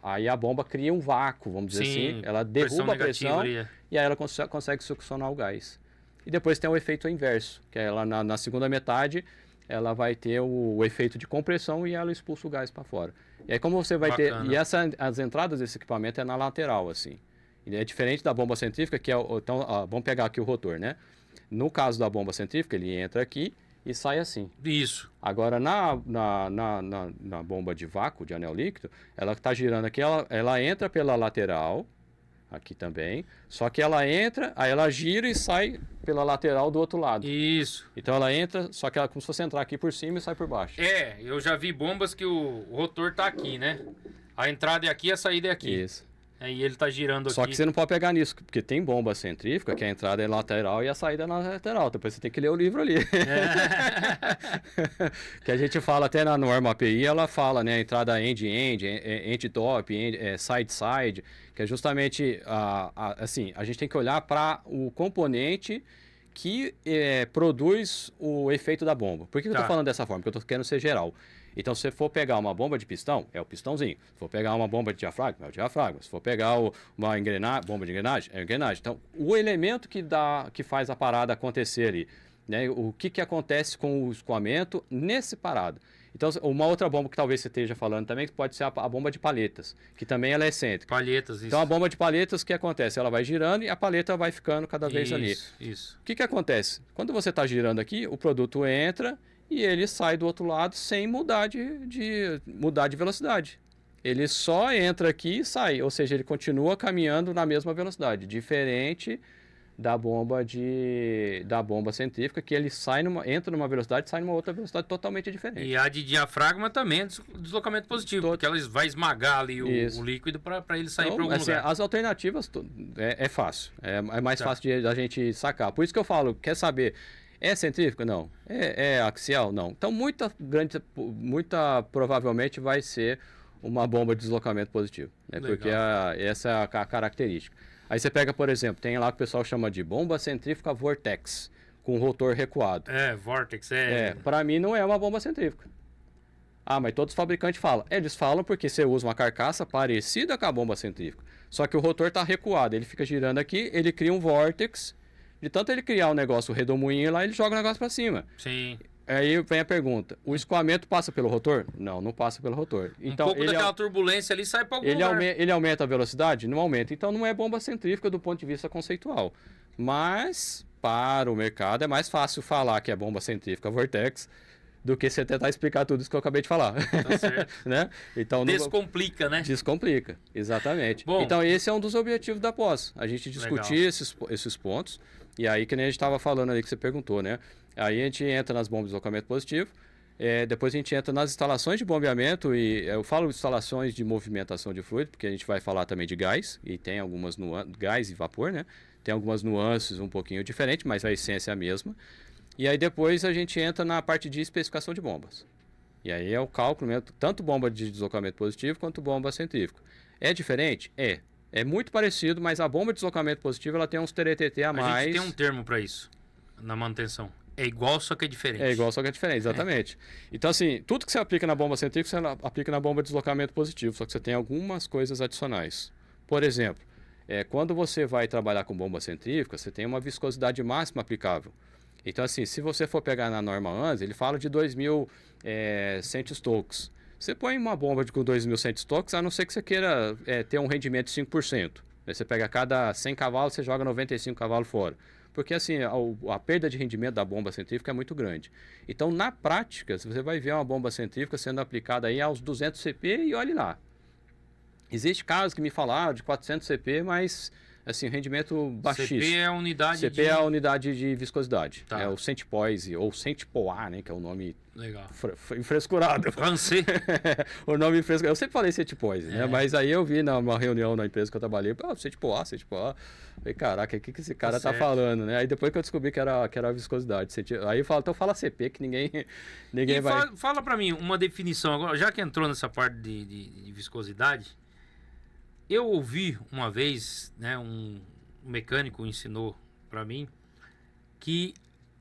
aí a bomba cria um vácuo, vamos dizer assim. Ela derruba a pressão e aí ela consegue succionar o gás. E depois tem o efeito inverso, que ela na segunda metade ela vai ter o efeito de compressão e ela expulsa o gás para fora. E aí como você vai ter... E as entradas desse equipamento é na lateral, assim. E é diferente da bomba centrífuga, que então, vamos pegar aqui o rotor, né? No caso da bomba centrífuga, ele entra aqui e sai assim. Isso. Agora, na bomba de vácuo, de anel líquido, ela está girando aqui, ela entra pela lateral, aqui também, só que ela entra, aí ela gira e sai pela lateral do outro lado. Isso. Então ela entra, só que ela como se fosse entrar aqui por cima e sai por baixo. Eu já vi bombas que o rotor tá aqui, né? A entrada é aqui, a saída é aqui. Isso. Aí ele tá girando aqui. Só que você não pode pegar nisso, porque tem bomba centrífuga, que a entrada é lateral e a saída é na lateral. Depois você tem que ler o livro ali. Que a gente fala até na norma API, ela fala, né? A entrada end-end, end-top, side-side, que é justamente, assim, a gente tem que olhar para o componente que produz o efeito da bomba. Por que eu estou falando dessa forma? Porque eu estou querendo ser geral. Então, se você for pegar uma bomba de pistão, é o pistãozinho. Se for pegar uma bomba de diafragma, é o diafragma. Se for pegar uma bomba de engrenagem, é a engrenagem. Então, o elemento que faz a parada acontecer ali, né? O que acontece com o escoamento nesse parado. Então, uma outra bomba que talvez você esteja falando também, que pode ser a bomba de palhetas, que também ela é excêntrica. Palhetas, isso. Então, a bomba de palhetas, o que acontece? Ela vai girando e a palheta vai ficando cada vez ali. Isso. O que acontece? Quando você está girando aqui, o produto entra e ele sai do outro lado sem mudar de velocidade. Ele só entra aqui e sai, ou seja, ele continua caminhando na mesma velocidade, diferente da bomba centrífuga, que ele entra numa velocidade e sai numa outra velocidade totalmente diferente. E a de diafragma também é deslocamento positivo, porque ela vai esmagar ali o líquido para ele sair para algum lugar. As alternativas é fácil, é mais fácil da gente sacar. Por isso que eu falo, quer saber... É centrífuga? Não. É axial? Não. Então, muita provavelmente vai ser uma bomba de deslocamento positivo. Né? Porque essa é a característica. Aí você pega, por exemplo, tem lá que o pessoal chama de bomba centrífuga vortex, com rotor recuado. Vortex, para mim não é uma bomba centrífuga. Mas todos os fabricantes falam. Eles falam porque você usa uma carcaça parecida com a bomba centrífuga. Só que o rotor está recuado, ele fica girando aqui, ele cria um vórtex. De tanto ele criar um negócio, o redemoinho lá, ele joga o negócio para cima. Sim. Aí vem a pergunta, o escoamento passa pelo rotor? Não passa pelo rotor. Então, pouco daquela turbulência ali sai para algum lugar. Ele aumenta a velocidade? Não aumenta. Então não é bomba centrífuga do ponto de vista conceitual. Mas, para o mercado, é mais fácil falar que é bomba centrífuga Vortex do que você tentar explicar tudo isso que eu acabei de falar. Tá certo. Né? Então, Descomplica, né? Descomplica, exatamente. Bom, então, esse é um dos objetivos da pós. A gente discutir esses pontos. E aí, que nem a gente estava falando ali que você perguntou, né? Aí a gente entra nas bombas de deslocamento positivo. Depois a gente entra nas instalações de bombeamento. E eu falo instalações de movimentação de fluido, porque a gente vai falar também de gás. E tem algumas nuances, gás e vapor, né? Tem algumas nuances um pouquinho diferentes, mas a essência é a mesma. E aí depois a gente entra na parte de especificação de bombas. E aí é o cálculo mesmo, tanto bomba de deslocamento positivo quanto bomba centrífuga. É diferente? É. É muito parecido, mas a bomba de deslocamento positivo ela tem uns TTT a mais. A gente tem um termo para isso na manutenção. É igual, só que é diferente. É igual, só que é diferente, exatamente. Então, assim, tudo que você aplica na bomba centrífuga, você aplica na bomba de deslocamento positivo, só que você tem algumas coisas adicionais. Por exemplo, quando você vai trabalhar com bomba centrífuga, você tem uma viscosidade máxima aplicável. Então, assim, se você for pegar na norma ANSI, ele fala de 2.100 stokes. Você põe uma bomba com 2.100 stokes, a não ser que você queira ter um rendimento de 5%. Aí você pega cada 100 cavalos, você joga 95 cavalos fora. Porque, assim, a perda de rendimento da bomba centrífuga é muito grande. Então, na prática, você vai ver uma bomba centrífuga sendo aplicada aí aos 200 CP e olhe lá. Existe casos que me falaram de 400 CP, mas... assim, rendimento baixíssimo. CP é a unidade CP é a unidade de viscosidade. Tá. É o centipoise, ou centipoa, né? Que é o nome legal. Frescurado. Francês. O nome frescurado. Eu sempre falei centipoise, né? Mas aí eu vi numa reunião na empresa que eu trabalhei, centipoa. Falei, caraca, o que esse cara tá falando, né? Aí depois que eu descobri que era a viscosidade. Aí eu falo, então fala CP, que ninguém vai... Fala pra mim uma definição agora, já que entrou nessa parte de viscosidade. Eu ouvi uma vez, né, um mecânico ensinou para mim que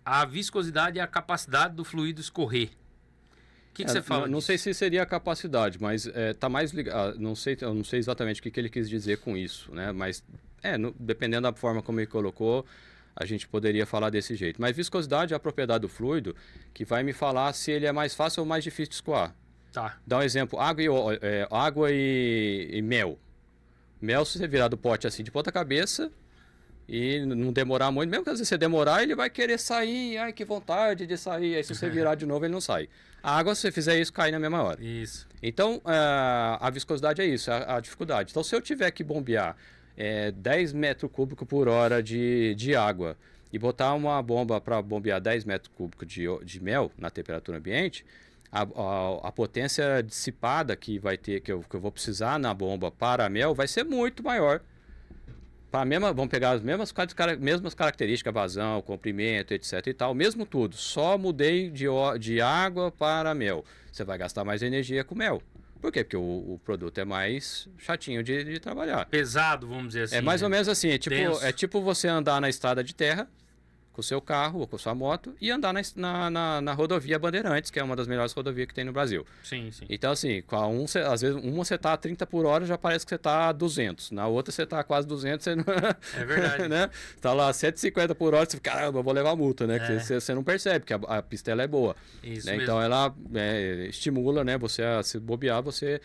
a viscosidade é a capacidade do fluido escorrer. O que você fala disso? Não sei se seria a capacidade, mas tá mais ligado. Eu não sei exatamente o que ele quis dizer com isso, né? Mas dependendo da forma como ele colocou, a gente poderia falar desse jeito. Mas viscosidade é a propriedade do fluido que vai me falar se ele é mais fácil ou mais difícil de escoar. Tá. Dá um exemplo: água e mel. Mel, se você virar do pote assim de ponta cabeça e não demorar muito, mesmo que às vezes você demorar, ele vai querer sair, ai que vontade de sair, aí se você virar de novo ele não sai. A água, se você fizer isso, cai na mesma hora. Isso. Então, a viscosidade é isso, a dificuldade. Então, se eu tiver que bombear 10 metros cúbicos por hora de água e botar uma bomba para bombear 10 metros cúbicos de mel na temperatura ambiente, a potência dissipada que vai ter, que eu vou precisar na bomba para mel, vai ser muito maior. Vamos pegar as mesmas características, vazão, comprimento, etc e tal, mesmo tudo. Só mudei de água para mel. Você vai gastar mais energia com mel. Por quê? Porque o produto é mais chatinho de trabalhar. Pesado, vamos dizer assim. É mais ou menos assim, é tipo você andar na estrada de terra com o seu carro ou com a sua moto e andar na rodovia Bandeirantes, que é uma das melhores rodovias que tem no Brasil. Sim, sim. Então, assim, às vezes uma você tá a 30 por hora, já parece que você tá a 200. Na outra você tá a quase 200, você não... É verdade. Né? Tá lá a 150 por hora, você fica, caramba, eu vou levar multa, né? Que você não percebe, que a pista ela é boa. Isso né? mesmo. Então, ela estimula, né? Você a se bobear, você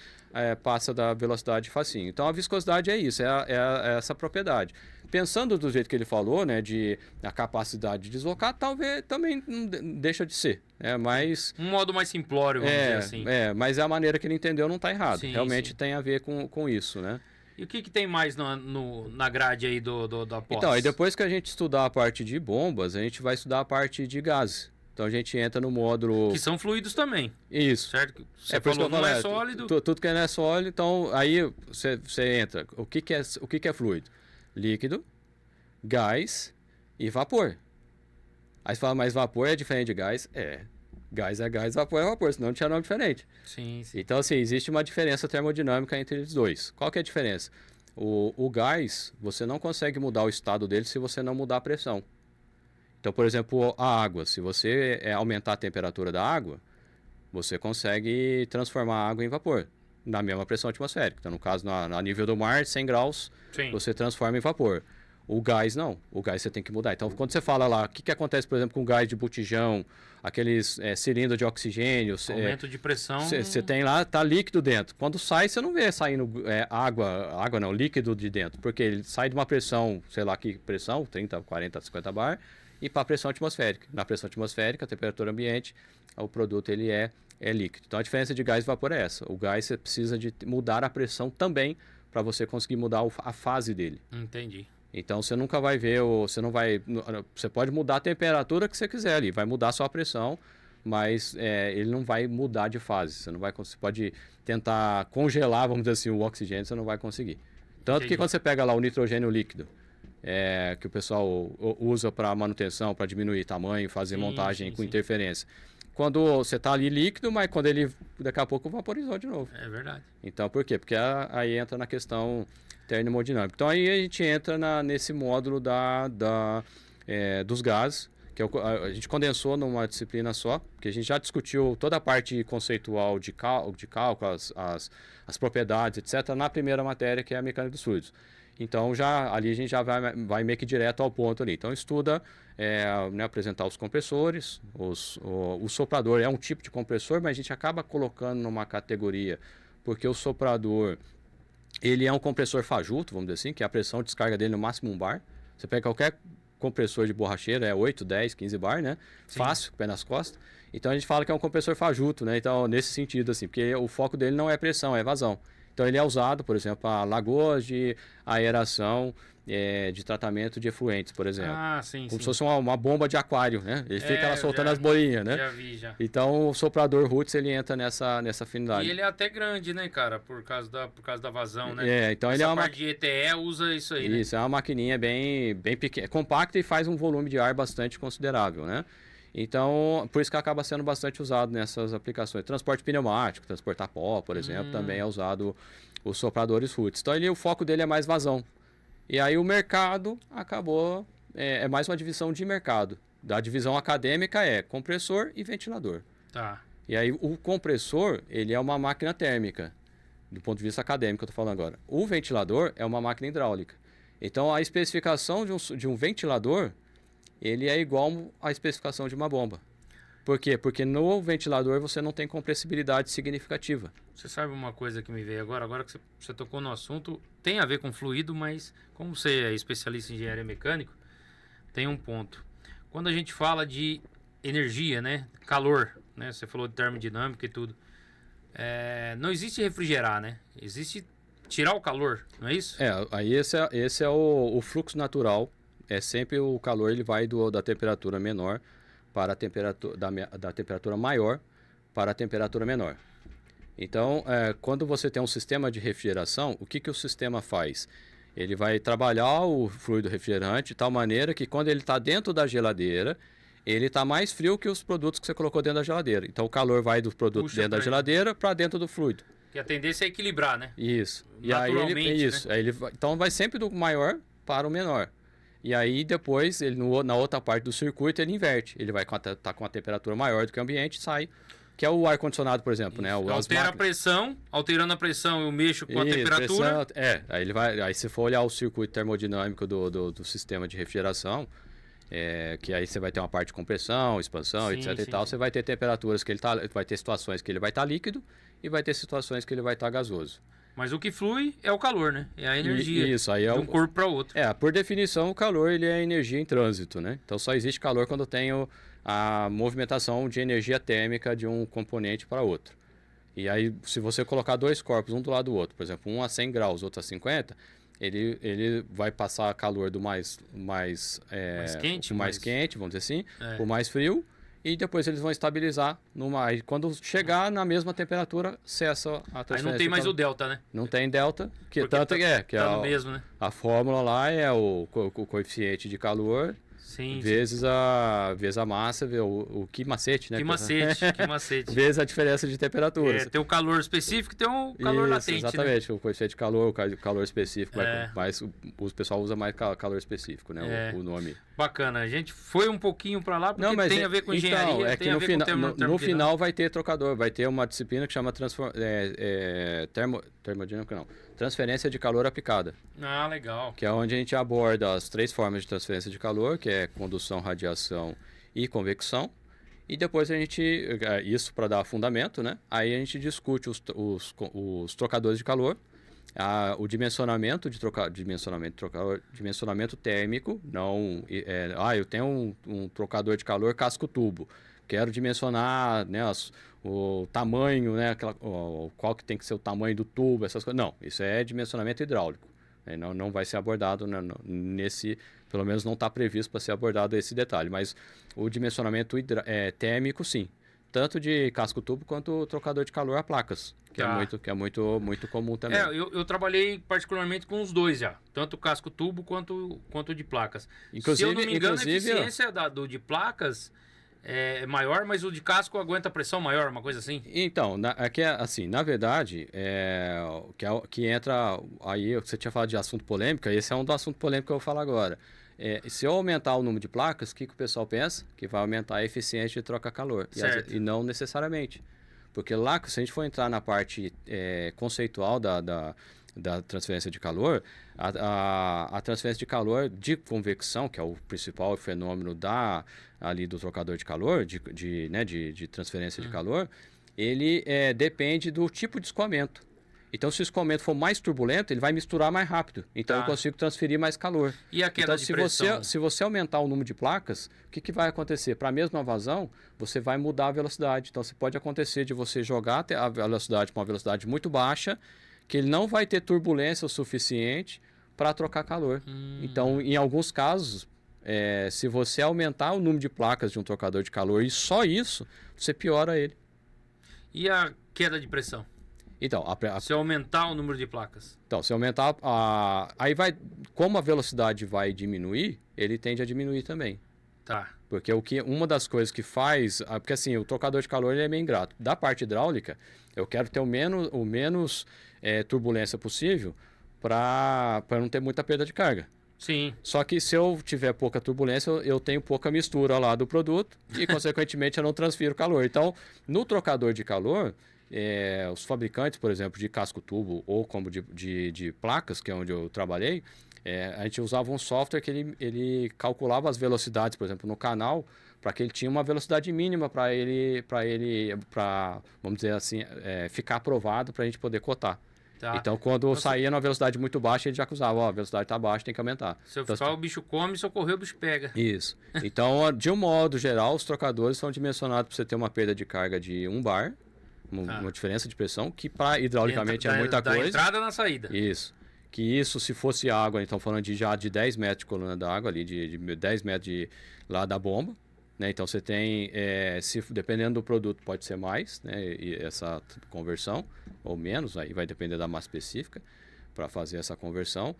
passa da velocidade facinho. Então, a viscosidade é isso, é essa propriedade. Pensando do jeito que ele falou, né, de a capacidade de deslocar, talvez também não deixa de ser. Mas um modo mais simplório, vamos dizer assim. Mas a maneira que ele entendeu não está errado. Sim, realmente sim. tem a ver com isso, né? E o que tem mais na grade aí da pós? Então, aí depois que a gente estudar a parte de bombas, a gente vai estudar a parte de gases. Então a gente entra no módulo... Que são fluidos também. Isso. Certo? Você por isso falou, que eu não falei, é sólido. Tudo que não é sólido, então aí você entra. O que é fluido? Líquido, gás e vapor. Aí você fala, mas vapor é diferente de gás? Gás é gás, vapor é vapor, senão não tinha nome diferente. Sim. Então, assim, existe uma diferença termodinâmica entre eles dois. Qual que é a diferença? O gás, você não consegue mudar o estado dele se você não mudar a pressão. Então, por exemplo, a água. Se você aumentar a temperatura da água, você consegue transformar a água em vapor, na mesma pressão atmosférica. Então, no caso, a nível do mar, 100 graus, Sim. você transforma em vapor. O gás não, o gás você tem que mudar. Então, quando você fala lá, o que acontece, por exemplo, com gás de botijão, aqueles cilindros de oxigênio... Aumento de pressão... Você tem lá, tá líquido dentro. Quando sai, você não vê saindo água não, líquido de dentro, porque ele sai de uma pressão, sei lá que pressão, 30, 40, 50 bar, e para a pressão atmosférica. Na pressão atmosférica, a temperatura ambiente, o produto ele é líquido. Então a diferença de gás e vapor é essa. O gás você precisa de mudar a pressão também para você conseguir mudar a fase dele. Entendi. Então você nunca vai ver, você pode mudar a temperatura que você quiser ali, vai mudar só a pressão, mas ele não vai mudar de fase. Você pode tentar congelar, vamos dizer assim, o oxigênio, você não vai conseguir. Tanto que quando você pega lá o nitrogênio líquido, que o pessoal usa para manutenção, para diminuir tamanho, fazer montagem com interferência. Quando você está ali líquido, mas quando ele daqui a pouco vaporizou de novo. É verdade. Então, por quê? Porque aí entra na questão termodinâmica. Então, aí a gente entra nesse módulo dos gases, que a gente condensou numa disciplina só, porque a gente já discutiu toda a parte conceitual de cálculo, as propriedades, etc., na primeira matéria, que é a mecânica dos fluidos. Então, ali a gente já vai meio que direto ao ponto ali. Então, estuda apresentar os compressores, o soprador é um tipo de compressor, mas a gente acaba colocando numa categoria, porque o soprador, ele é um compressor fajuto, vamos dizer assim, que a pressão de descarga dele no máximo 1 bar. Você pega qualquer compressor de borracheira, 8, 10, 15 bar, né? Sim. Fácil, pé nas costas. Então, a gente fala que é um compressor fajuto, né? Então, nesse sentido, assim, porque o foco dele não é pressão, é vazão. Então, ele é usado, por exemplo, para lagoas de aeração, de tratamento de efluentes, por exemplo. Ah, sim, como se fosse uma bomba de aquário, né? Ele fica lá soltando as bolinhas, né? Já vi, já. Então, o soprador Roots, ele entra nessa afinidade. E ele é até grande, né, cara? Por causa da vazão, né? Então ele é uma parte de ETE usa isso aí, né? Isso, é uma maquininha bem pequena, compacta e faz um volume de ar bastante considerável, né? Então, por isso que acaba sendo bastante usado nessas aplicações. Transporte pneumático, transportar pó, por exemplo, também é usado os sopradores Roots. Então, o foco dele é mais vazão. E aí o mercado acabou, é mais uma divisão de mercado. Da divisão acadêmica é compressor e ventilador. Tá. E aí o compressor, ele é uma máquina térmica, do ponto de vista acadêmico, eu estou falando agora. O ventilador é uma máquina hidráulica. Então a especificação de um ventilador, ele é igual à especificação de uma bomba. Por quê? Porque no ventilador você não tem compressibilidade significativa. Você sabe uma coisa que me veio agora que você tocou no assunto, tem a ver com fluido, mas como você é especialista em engenharia mecânica, tem um ponto. Quando a gente fala de energia, né, calor, né, você falou de termodinâmica e tudo, não existe refrigerar, né? Existe tirar o calor, não é isso? Aí esse é o fluxo natural. É sempre o calor, ele vai da temperatura menor para a temperatura da temperatura maior para a temperatura menor. Então, quando você tem um sistema de refrigeração, o que o sistema faz? Ele vai trabalhar o fluido refrigerante de tal maneira que quando ele está dentro da geladeira, ele está mais frio que os produtos que você colocou dentro da geladeira. Então, o calor vai do produto dentro da geladeira para dentro do fluido. Que a tendência é equilibrar, né? Isso. E aí né? Aí então, vai sempre do maior para o menor. E aí, depois, na outra parte do circuito, ele inverte. Ele vai estar com a temperatura maior do que o ambiente e sai. Que é o ar-condicionado, por exemplo, né? Altera a pressão, alterando a pressão eu mexo com a temperatura. Aí se for olhar o circuito termodinâmico do sistema de refrigeração, que aí você vai ter uma parte de compressão, expansão, etc e tal, você vai ter temperaturas que vai ter situações que ele vai estar líquido e vai ter situações que ele vai estar gasoso. Mas o que flui é o calor, né? É a energia isso, aí de um corpo para outro. Por definição, o calor ele é energia em trânsito, né? Então só existe calor quando eu tenho a movimentação de energia térmica de um componente para outro. E aí, se você colocar dois corpos um do lado do outro, por exemplo, um a 100 graus, outro a 50, ele vai passar calor do mais quente, vamos dizer assim, o mais frio, e depois eles vão estabilizar e quando chegar na mesma temperatura, cessa a transferência. Aí não tem mais o delta, né? Não tem delta, que tanto que tá no mesmo, né? A fórmula lá é o coeficiente de calor vezes a massa, que macete, né? Que macete. Vezes a diferença de temperatura. Tem o calor específico e tem o calor latente, exatamente, né? O coeficiente de calor, o calor específico, mas o pessoal usa mais calor específico, né? O nome. Bacana, a gente foi um pouquinho para lá porque tem a ver com engenharia, é que no final vai ter trocador, vai ter uma disciplina que chama termodinâmica, não, transferência de calor aplicada. Ah, legal. Que é onde a gente aborda as 3 formas de transferência de calor, que é condução, radiação e convecção. E depois a gente, isso para dar fundamento, né? Aí a gente discute os trocadores de calor O dimensionamento dimensionamento térmico, não... eu tenho um trocador de calor casco-tubo. Quero dimensionar, né, o tamanho, né, qual que tem que ser o tamanho do tubo, essas coisas. Não, isso é dimensionamento hidráulico. Não vai ser abordado nesse... Pelo menos não está previsto para ser abordado esse detalhe. Mas o dimensionamento térmico, sim. Tanto de casco-tubo quanto trocador de calor a placas. Que é muito comum também. Eu trabalhei particularmente com os dois já. Tanto o casco-tubo quanto de placas. Inclusive, se eu não me engano, a eficiência do de placas é maior, mas o de casco aguenta pressão maior, uma coisa assim? Então, assim, na verdade, que entra aí, você tinha falado de assunto polêmico, esse é um do assunto polêmico que eu vou falar agora. Se eu aumentar o número de placas, o que o pessoal pensa? Que vai aumentar a eficiência de troca-calor. E não necessariamente. Porque lá, se a gente for entrar na parte conceitual da transferência de calor, a transferência de calor de convecção, que é o principal fenômeno ali do trocador de calor, de transferência de calor, ele depende do tipo de escoamento. Então, se o escoamento for mais turbulento, ele vai misturar mais rápido. Então, eu consigo transferir mais calor. E a queda de pressão? Se você aumentar o número de placas, o que vai acontecer? Para a mesma vazão, você vai mudar a velocidade. Então, pode acontecer de você jogar a velocidade para uma velocidade muito baixa, que ele não vai ter turbulência o suficiente para trocar calor. Então, em alguns casos, se você aumentar o número de placas de um trocador de calor e só isso, você piora ele. E a queda de pressão? Então, se aumentar o número de placas. Então, se aumentar... aí vai... Como a velocidade vai diminuir, ele tende a diminuir também. Tá. Porque uma das coisas que faz... Porque assim, o trocador de calor ele é meio ingrato. Da parte hidráulica, eu quero ter o menos turbulência possível para não ter muita perda de carga. Sim. Só que se eu tiver pouca turbulência, eu tenho pouca mistura lá do produto e, consequentemente, eu não transfiro calor. Então, no trocador de calor... os fabricantes, por exemplo, de casco-tubo ou como de placas, que é onde eu trabalhei, a gente usava um software que ele calculava as velocidades, por exemplo, no canal, para que ele tinha uma velocidade mínima para vamos dizer assim, ficar aprovado para a gente poder cotar. Tá. Então, quando saía numa velocidade muito baixa, ele já acusava, a velocidade está baixa, tem que aumentar. Se eu ficar, o bicho come, se eu correr, o bicho pega. Isso. Então, de um modo geral, os trocadores são dimensionados para você ter uma perda de carga de 1 bar, uma diferença de pressão, que para hidraulicamente é muita coisa. Da entrada na saída. Isso. Que isso, se fosse água, então falando de 10 metros de coluna d'água ali, de 10 metros lá da bomba, né? Então você tem, dependendo do produto, pode ser mais, né? E essa conversão, ou menos, aí vai depender da massa específica para fazer essa conversão.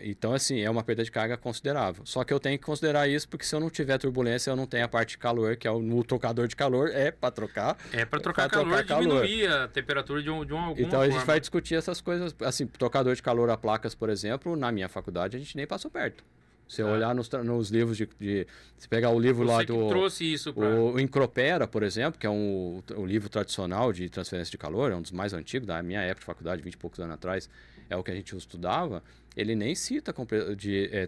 Então, assim, é uma perda de carga considerável. Só que eu tenho que considerar isso porque se eu não tiver turbulência, eu não tenho a parte de calor, que é no trocador de calor, para trocar. Para trocar calor, diminuir a temperatura de alguma forma. Então, a gente vai discutir essas coisas. Assim, trocador de calor a placas, por exemplo, na minha faculdade, a gente nem passou perto. Se eu olhar nos livros se pegar o livro lá do... trouxe isso o Encropera, por exemplo, que é um livro tradicional de transferência de calor, é um dos mais antigos, da minha época de faculdade, 20 e poucos anos atrás, é o que a gente estudava, ele nem cita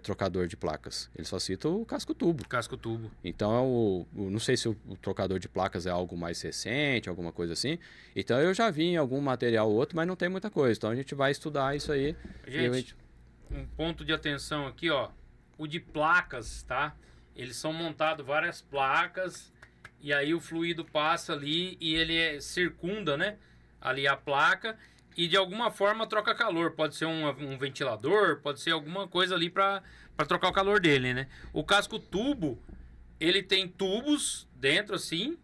trocador de placas, ele só cita o casco-tubo. Casco-tubo. Então, não sei se o trocador de placas é algo mais recente, alguma coisa assim. Então, eu já vi em algum material ou outro, mas não tem muita coisa. Então, a gente vai estudar isso aí. Gente, um ponto de atenção aqui, ó. O de placas, tá? Eles são montados várias placas e aí o fluido passa ali e ele circunda, né? Ali a placa e de alguma forma troca calor. Pode ser um ventilador, pode ser alguma coisa ali para trocar o calor dele, né? O casco-tubo, ele tem tubos dentro assim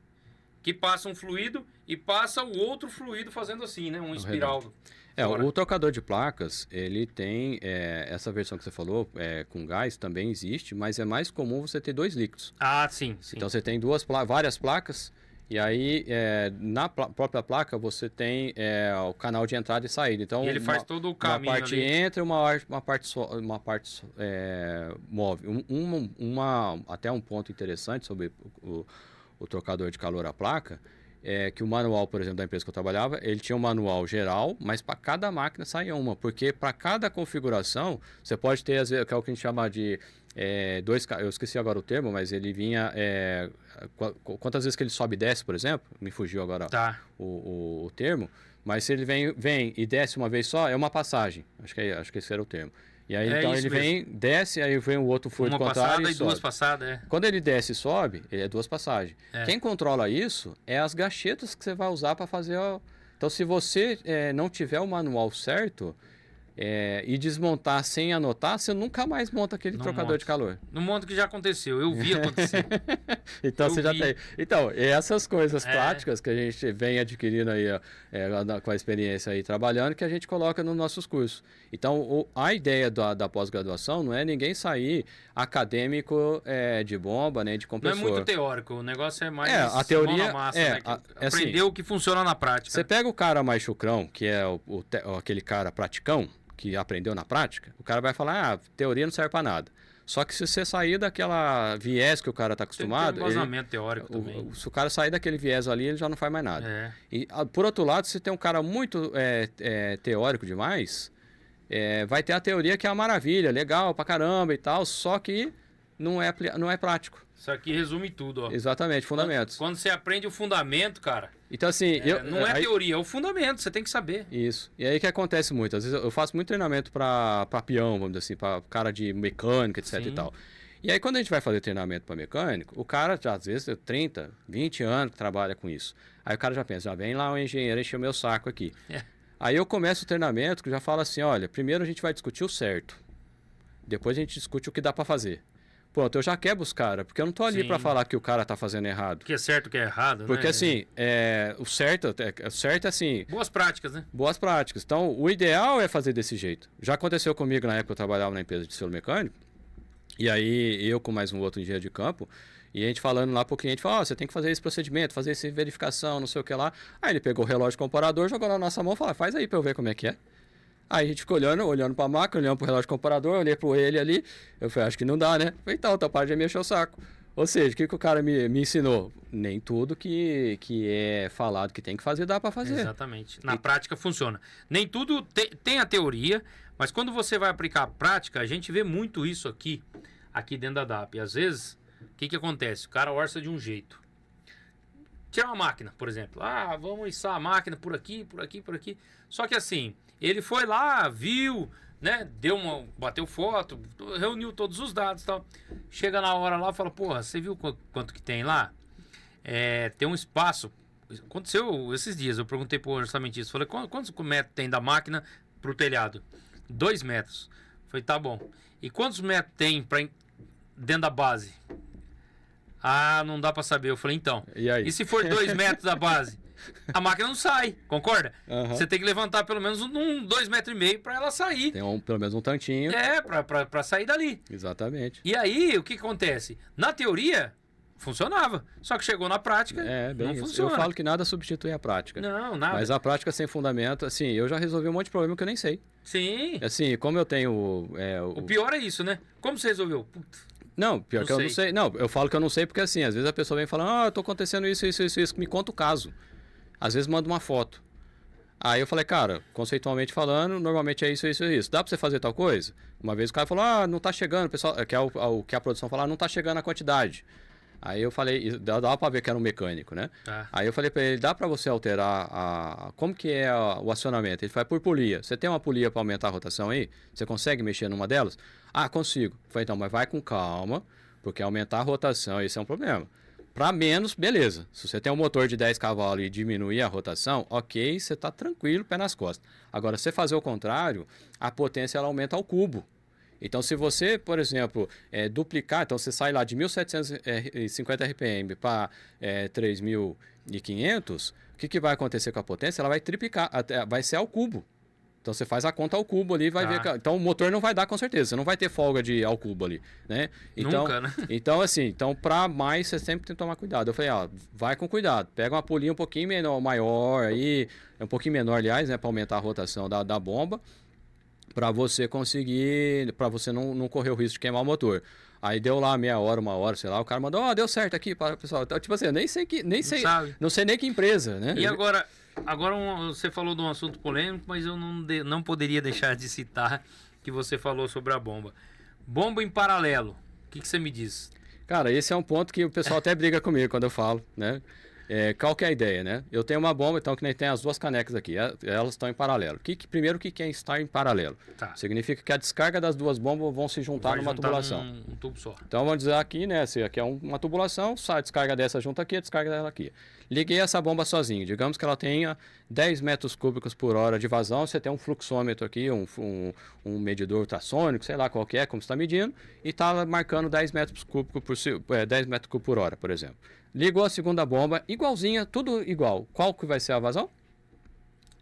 que passam fluido e passa o outro fluido fazendo assim, né? Um espiral. O trocador de placas, ele tem, essa versão que você falou, com gás, também existe, mas é mais comum você ter 2 líquidos. Ah, sim. Então você tem várias placas, e aí na própria placa você tem o canal de entrada e saída. Então, e ele faz todo o caminho uma parte ali. Entra e uma parte move. Até um ponto interessante sobre o trocador de calor à placa, que o manual, por exemplo, da empresa que eu trabalhava, ele tinha um manual geral, mas para cada máquina saía uma, porque para cada configuração, você pode ter, às vezes, que é o que a gente chama de eu esqueci agora o termo, mas ele vinha, quantas vezes que ele sobe e desce, por exemplo, me fugiu agora o termo, mas se ele vem e desce uma vez só, é uma passagem, acho que esse era o termo. E aí, então, ele vem, desce, aí vem o outro fluido contrário uma passada e duas passadas, Quando ele desce e sobe, ele é duas passagens. Quem controla isso é as gachetas que você vai usar para fazer... Então, se você não tiver o manual certo e desmontar sem anotar, você nunca mais monta aquele trocador de calor. No monto que já aconteceu, eu vi acontecer. Então, você já tem... Então, essas coisas práticas que a gente vem adquirindo aí com a experiência aí trabalhando, que a gente coloca nos nossos cursos. Então, a ideia da pós-graduação não é ninguém sair acadêmico de bomba, nem de compressor. Não é muito teórico, o negócio é mais a teoria massa, né? Aprender o que funciona na prática. Você pega o cara mais chucrão, que é aquele cara praticão, que aprendeu na prática, o cara vai falar, teoria não serve para nada. Só que se você sair daquela viés que o cara está acostumado... Tem um embasamento teórico também. Se o cara sair daquele viés ali, ele já não faz mais nada. E, por outro lado, se tem um cara muito teórico demais, vai ter a teoria que é uma maravilha, legal pra caramba e tal, só que não é prático. Isso aqui resume tudo, ó. Exatamente, fundamentos. Quando você aprende o fundamento, cara... Então, assim... não é teoria, é o fundamento, você tem que saber. Isso. E aí que acontece muito. Às vezes eu faço muito treinamento para peão, vamos dizer assim, para cara de mecânica, etc. e tal. E aí, quando a gente vai fazer treinamento para mecânico, o cara, já, às vezes, tem 30, 20 anos que trabalha com isso. Aí o cara já pensa, vem lá o engenheiro encher o meu saco aqui. Aí eu começo o treinamento que já fala assim, olha, primeiro a gente vai discutir o certo. Depois a gente discute o que dá para fazer. Pronto, eu já quebro os caras, porque eu não tô ali para falar que o cara tá fazendo errado. O que é certo, o que é errado, porque, assim, o certo é assim... Boas práticas, né? Boas práticas. Então, o ideal é fazer desse jeito. Já aconteceu comigo na época que eu trabalhava na empresa de selo mecânico, e aí eu com mais um outro engenheiro de campo, e a gente falando lá pro cliente, falou, você tem que fazer esse procedimento, fazer essa verificação, não sei o que lá. Aí ele pegou o relógio comparador, jogou na nossa mão e falou, faz aí pra eu ver como é que é. Aí a gente ficou olhando pra máquina, olhando pro relógio comparador, olhei pro ele ali. Eu falei, acho que não dá, né? Falei, então para de me encher o saco. Ou seja, o que o cara me ensinou? Nem tudo que é falado que tem que fazer, dá para fazer. Exatamente. Na prática funciona. Nem tudo tem a teoria, mas quando você vai aplicar a prática, a gente vê muito isso aqui dentro da DAP. E às vezes, o que acontece? O cara orça de um jeito. Tirar uma máquina, por exemplo. Vamos içar a máquina por aqui, por aqui, por aqui. Só que assim... Ele foi lá, viu, né? Bateu foto, reuniu todos os dados e tal. Chega na hora lá e fala, porra, você viu quanto que tem lá? Tem um espaço. Aconteceu esses dias, eu perguntei pro orçamentista. Falei, quantos metros tem da máquina pro telhado? 2 metros. Falei, tá bom. E quantos metros tem dentro da base? Não dá pra saber. Eu falei, então. E se for 2 metros da base? A máquina não sai, concorda? Você tem que levantar pelo menos 2,5 metros para ela sair. Tem pelo menos um tantinho. Para sair dali. Exatamente. E aí, o que acontece? Na teoria, funcionava. Só que chegou na prática, não funciona. Eu falo que nada substitui a prática. Não, nada. Mas a prática sem fundamento, assim, eu já resolvi um monte de problema que eu nem sei. Sim. Assim, como eu tenho... O pior é isso, né? Como você resolveu? Não, pior que eu não sei. Não, eu falo que eu não sei porque, assim, às vezes a pessoa vem falando, tô acontecendo isso, me conta o caso. Às vezes manda uma foto. Aí eu falei, cara, conceitualmente falando, normalmente é isso. Dá pra você fazer tal coisa? Uma vez o cara falou, não tá chegando, pessoal, o que a produção fala, não tá chegando a quantidade. Aí eu falei, dava pra ver que era um mecânico, né? Aí eu falei pra ele, dá pra você alterar como que é o acionamento? Ele faz por polia. Você tem uma polia pra aumentar a rotação aí? Você consegue mexer numa delas? Consigo. Eu falei, então, mas vai com calma, porque aumentar a rotação, esse é um problema. Para menos, beleza. Se você tem um motor de 10 cavalos e diminuir a rotação, ok, você está tranquilo, pé nas costas. Agora, se você fazer o contrário, a potência ela aumenta ao cubo. Então, se você, por exemplo, duplicar, então você sai lá de 1.750 RPM para 3.500, o que vai acontecer com a potência? Ela vai triplicar, vai ser ao cubo. Então você faz a conta ao cubo ali, vai ver. Então o motor não vai dar com certeza, você não vai ter folga ao cubo ali, né? Então, nunca, né? Então assim, para mais você sempre tem que tomar cuidado. Eu falei, vai com cuidado, pega uma polia um pouquinho maior aí, um pouquinho menor, aliás, né, para aumentar a rotação da bomba. para você conseguir, para você não correr o risco de queimar o motor. Aí deu lá meia hora, uma hora, sei lá, o cara mandou, deu certo aqui para o pessoal. Então, tipo assim, eu nem sei não sei nem que empresa, né? E agora você falou de um assunto polêmico, mas eu não poderia deixar de citar que você falou sobre a bomba. Bomba em paralelo, o que você me diz? Cara, esse é um ponto que o pessoal até briga comigo quando eu falo, né? Qual que é a ideia, né? Eu tenho uma bomba, então, que nem tem as duas canecas aqui, elas estão em paralelo. Primeiro, o que é estar em paralelo? Tá. Significa que a descarga das duas bombas vão se juntar numa tubulação. Um tubo só. Então, vamos dizer aqui, né? Se aqui é uma tubulação, sai a descarga dessa junto aqui, a descarga dela aqui. Liguei essa bomba sozinho. Digamos que ela tenha 10 metros cúbicos por hora de vazão. Você tem um fluxômetro aqui, um medidor ultrassônico, sei lá qual que é, como você está medindo, e está marcando 10 metros cúbicos 10 metros cúbicos por hora, por exemplo. Ligou a segunda bomba, igualzinha, tudo igual. Qual que vai ser a vazão?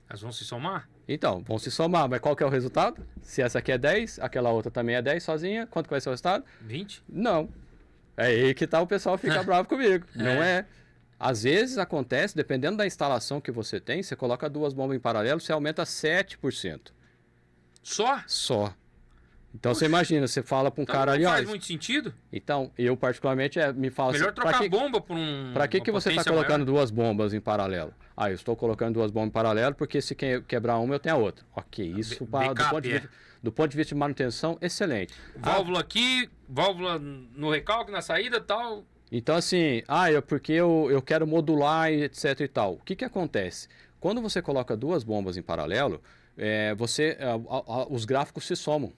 Elas vão se somar? Então, vão se somar, mas qual que é o resultado? Se essa aqui é 10, aquela outra também é 10 sozinha, quanto que vai ser o resultado? 20? Não. É aí que tá, o pessoal fica bravo comigo. Não é. Às vezes acontece, dependendo da instalação que você tem, você coloca duas bombas em paralelo, você aumenta 7%. Só? Só. Então você imagina, você fala para um cara ali, não faz muito sentido. Então, eu particularmente me falo melhor assim, trocar a bomba por Para que você está colocando duas bombas em paralelo? Eu estou colocando duas bombas em paralelo porque se quebrar uma, eu tenho a outra. Ok, isso do ponto de vista de manutenção, excelente. Válvula aqui, válvula no recalque, na saída e tal. Então assim, porque eu quero modular e etc e tal. O que acontece? Quando você coloca duas bombas em paralelo, os gráficos se somam.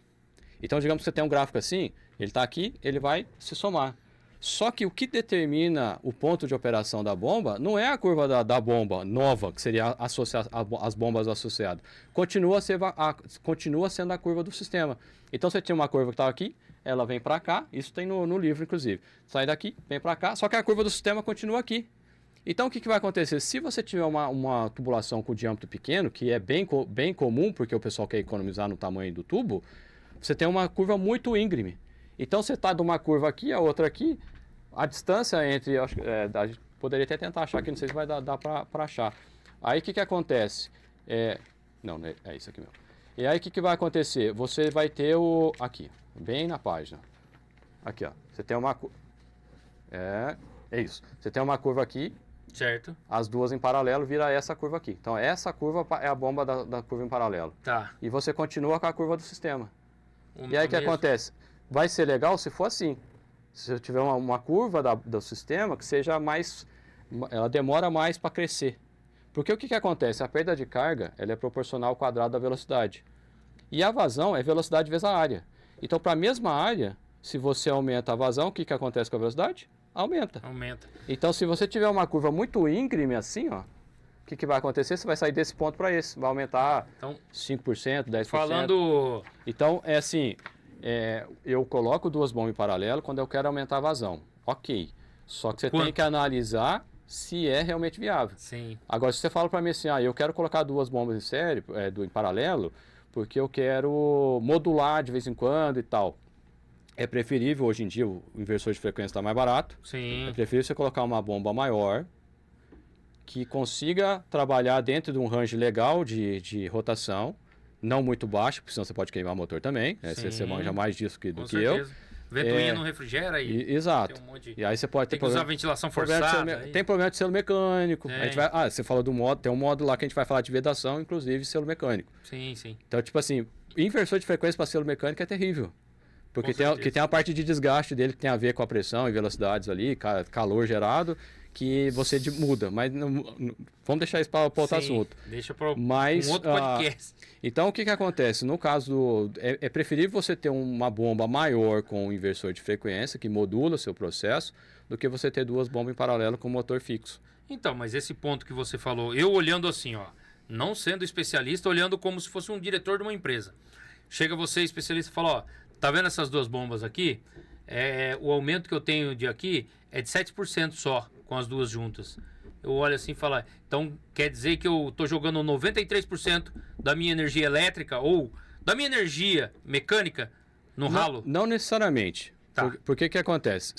Então, digamos que você tem um gráfico assim, ele está aqui, ele vai se somar. Só que o que determina o ponto de operação da bomba não é a curva da bomba nova, que seria as bombas associadas. Continua sendo a curva do sistema. Então, você tinha uma curva que estava aqui, ela vem para cá, isso tem no livro, inclusive. Sai daqui, vem para cá, só que a curva do sistema continua aqui. Então, o que vai acontecer? Se você tiver uma tubulação com diâmetro pequeno, que é bem comum, porque o pessoal quer economizar no tamanho do tubo, você tem uma curva muito íngreme. Então, você está de uma curva aqui, a outra aqui, a distância entre... a gente poderia até tentar achar aqui, não sei se vai dar para achar. Aí, o que acontece? Não, é isso aqui mesmo. E aí, o que vai acontecer? Você vai ter aqui, bem na página. Aqui, ó. Você tem uma... É isso. Você tem uma curva aqui. Certo. As duas em paralelo vira essa curva aqui. Então, essa curva é a bomba da curva em paralelo. Tá. E você continua com a curva do sistema. E aí o que acontece? Vai ser legal se for assim. Se eu tiver uma curva do sistema que seja mais... Ela demora mais para crescer. Porque o que acontece? A perda de carga ela é proporcional ao quadrado da velocidade. E a vazão é velocidade vezes a área. Então, para a mesma área, se você aumenta a vazão, o que acontece com a velocidade? Aumenta. Então, se você tiver uma curva muito íngreme assim, ó, o que vai acontecer? Você vai sair desse ponto para esse. Vai aumentar 5%, 10%. Falando... Então, é assim, eu coloco duas bombas em paralelo quando eu quero aumentar a vazão. Ok. Só que você tem que analisar se é realmente viável. Sim. Agora, se você fala para mim assim, eu quero colocar duas bombas em série, em paralelo, porque eu quero modular de vez em quando e tal. É preferível, hoje em dia, o inversor de frequência está mais barato. Sim. É preferível você colocar uma bomba maior, que consiga trabalhar dentro de um range legal de rotação, não muito baixo, porque senão você pode queimar o motor também. Você manja mais disso do que eu. Ventoinha não refrigera aí. Exato. E aí você pode ter que usar ventilação forçada. Tem problema de selo mecânico. A gente você falou do módulo, tem um módulo lá que a gente vai falar de vedação, inclusive selo mecânico. Sim, sim. Então, tipo assim, inversor de frequência para selo mecânico é terrível. Porque tem a parte de desgaste dele que tem a ver com a pressão e velocidades ali, calor gerado, que você muda. Mas vamos deixar isso para outro assunto. Deixa para um outro podcast. Então, o que acontece? No caso, é preferível você ter uma bomba maior com um inversor de frequência, que modula o seu processo, do que você ter duas bombas em paralelo com motor fixo. Então, mas esse ponto que você falou, eu olhando assim, não sendo especialista, olhando como se fosse um diretor de uma empresa. Chega você, especialista, e fala, tá vendo essas duas bombas aqui? O aumento que eu tenho de aqui é de 7% só, com as duas juntas. Eu olho assim e falo, então quer dizer que eu tô jogando 93% da minha energia elétrica ou da minha energia mecânica no ralo? Não necessariamente. Tá. Por que acontece?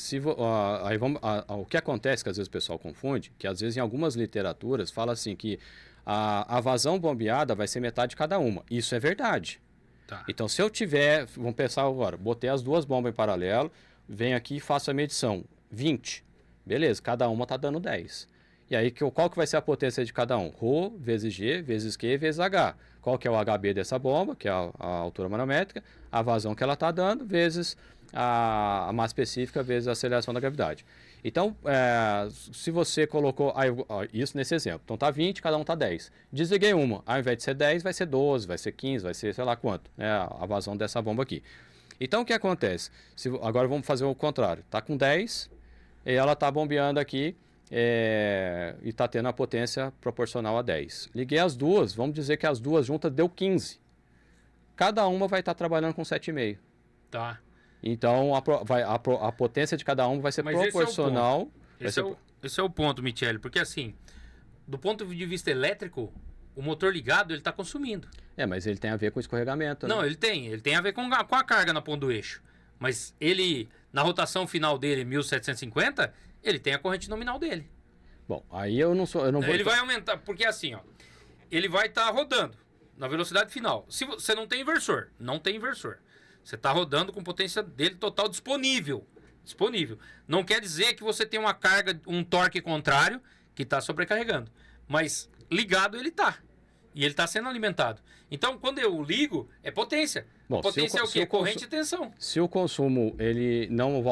O que acontece, que às vezes o pessoal confunde, que às vezes em algumas literaturas fala assim que a vazão bombeada vai ser metade de cada uma. Isso é verdade. Tá. Então, se eu tiver, vamos pensar agora, botei as duas bombas em paralelo, venho aqui e faço a medição, 20. Beleza, cada uma está dando 10. E aí, qual que vai ser a potência de cada um? Rho vezes G vezes Q vezes H. Qual que é o HB dessa bomba, que é a altura manométrica, a vazão que ela está dando, vezes a massa específica, vezes a aceleração da gravidade. Então, se você colocou isso nesse exemplo, então está 20, cada um está 10. Desliguei uma, ao invés de ser 10, vai ser 12, vai ser 15, vai ser sei lá quanto, né, a vazão dessa bomba aqui. Então, o que acontece? Agora vamos fazer o contrário. Está com 10 e ela está bombeando aqui e está tendo a potência proporcional a 10. Liguei as duas, vamos dizer que as duas juntas deu 15. Cada uma vai estar trabalhando com 7,5. Tá. Então, a potência de cada uma vai ser proporcional. Esse é o ponto, Michele, porque assim, do ponto de vista elétrico, o motor ligado, ele está consumindo. Mas ele tem a ver com escorregamento, né? Não, ele tem a ver com a carga na ponta do eixo. Mas ele, na rotação final dele, 1750, ele tem a corrente nominal dele. Bom, aí eu não vou... Ele vai aumentar, porque assim, ó, ele vai estar rodando na velocidade final. Se você não tem inversor, você está rodando com potência dele total disponível. Não quer dizer que você tem uma carga, um torque contrário que está sobrecarregando. Mas ligado ele está. E ele está sendo alimentado. Então, quando eu ligo, é potência. Bom, potência é o quê? Corrente e tensão. Se o consumo, ele não...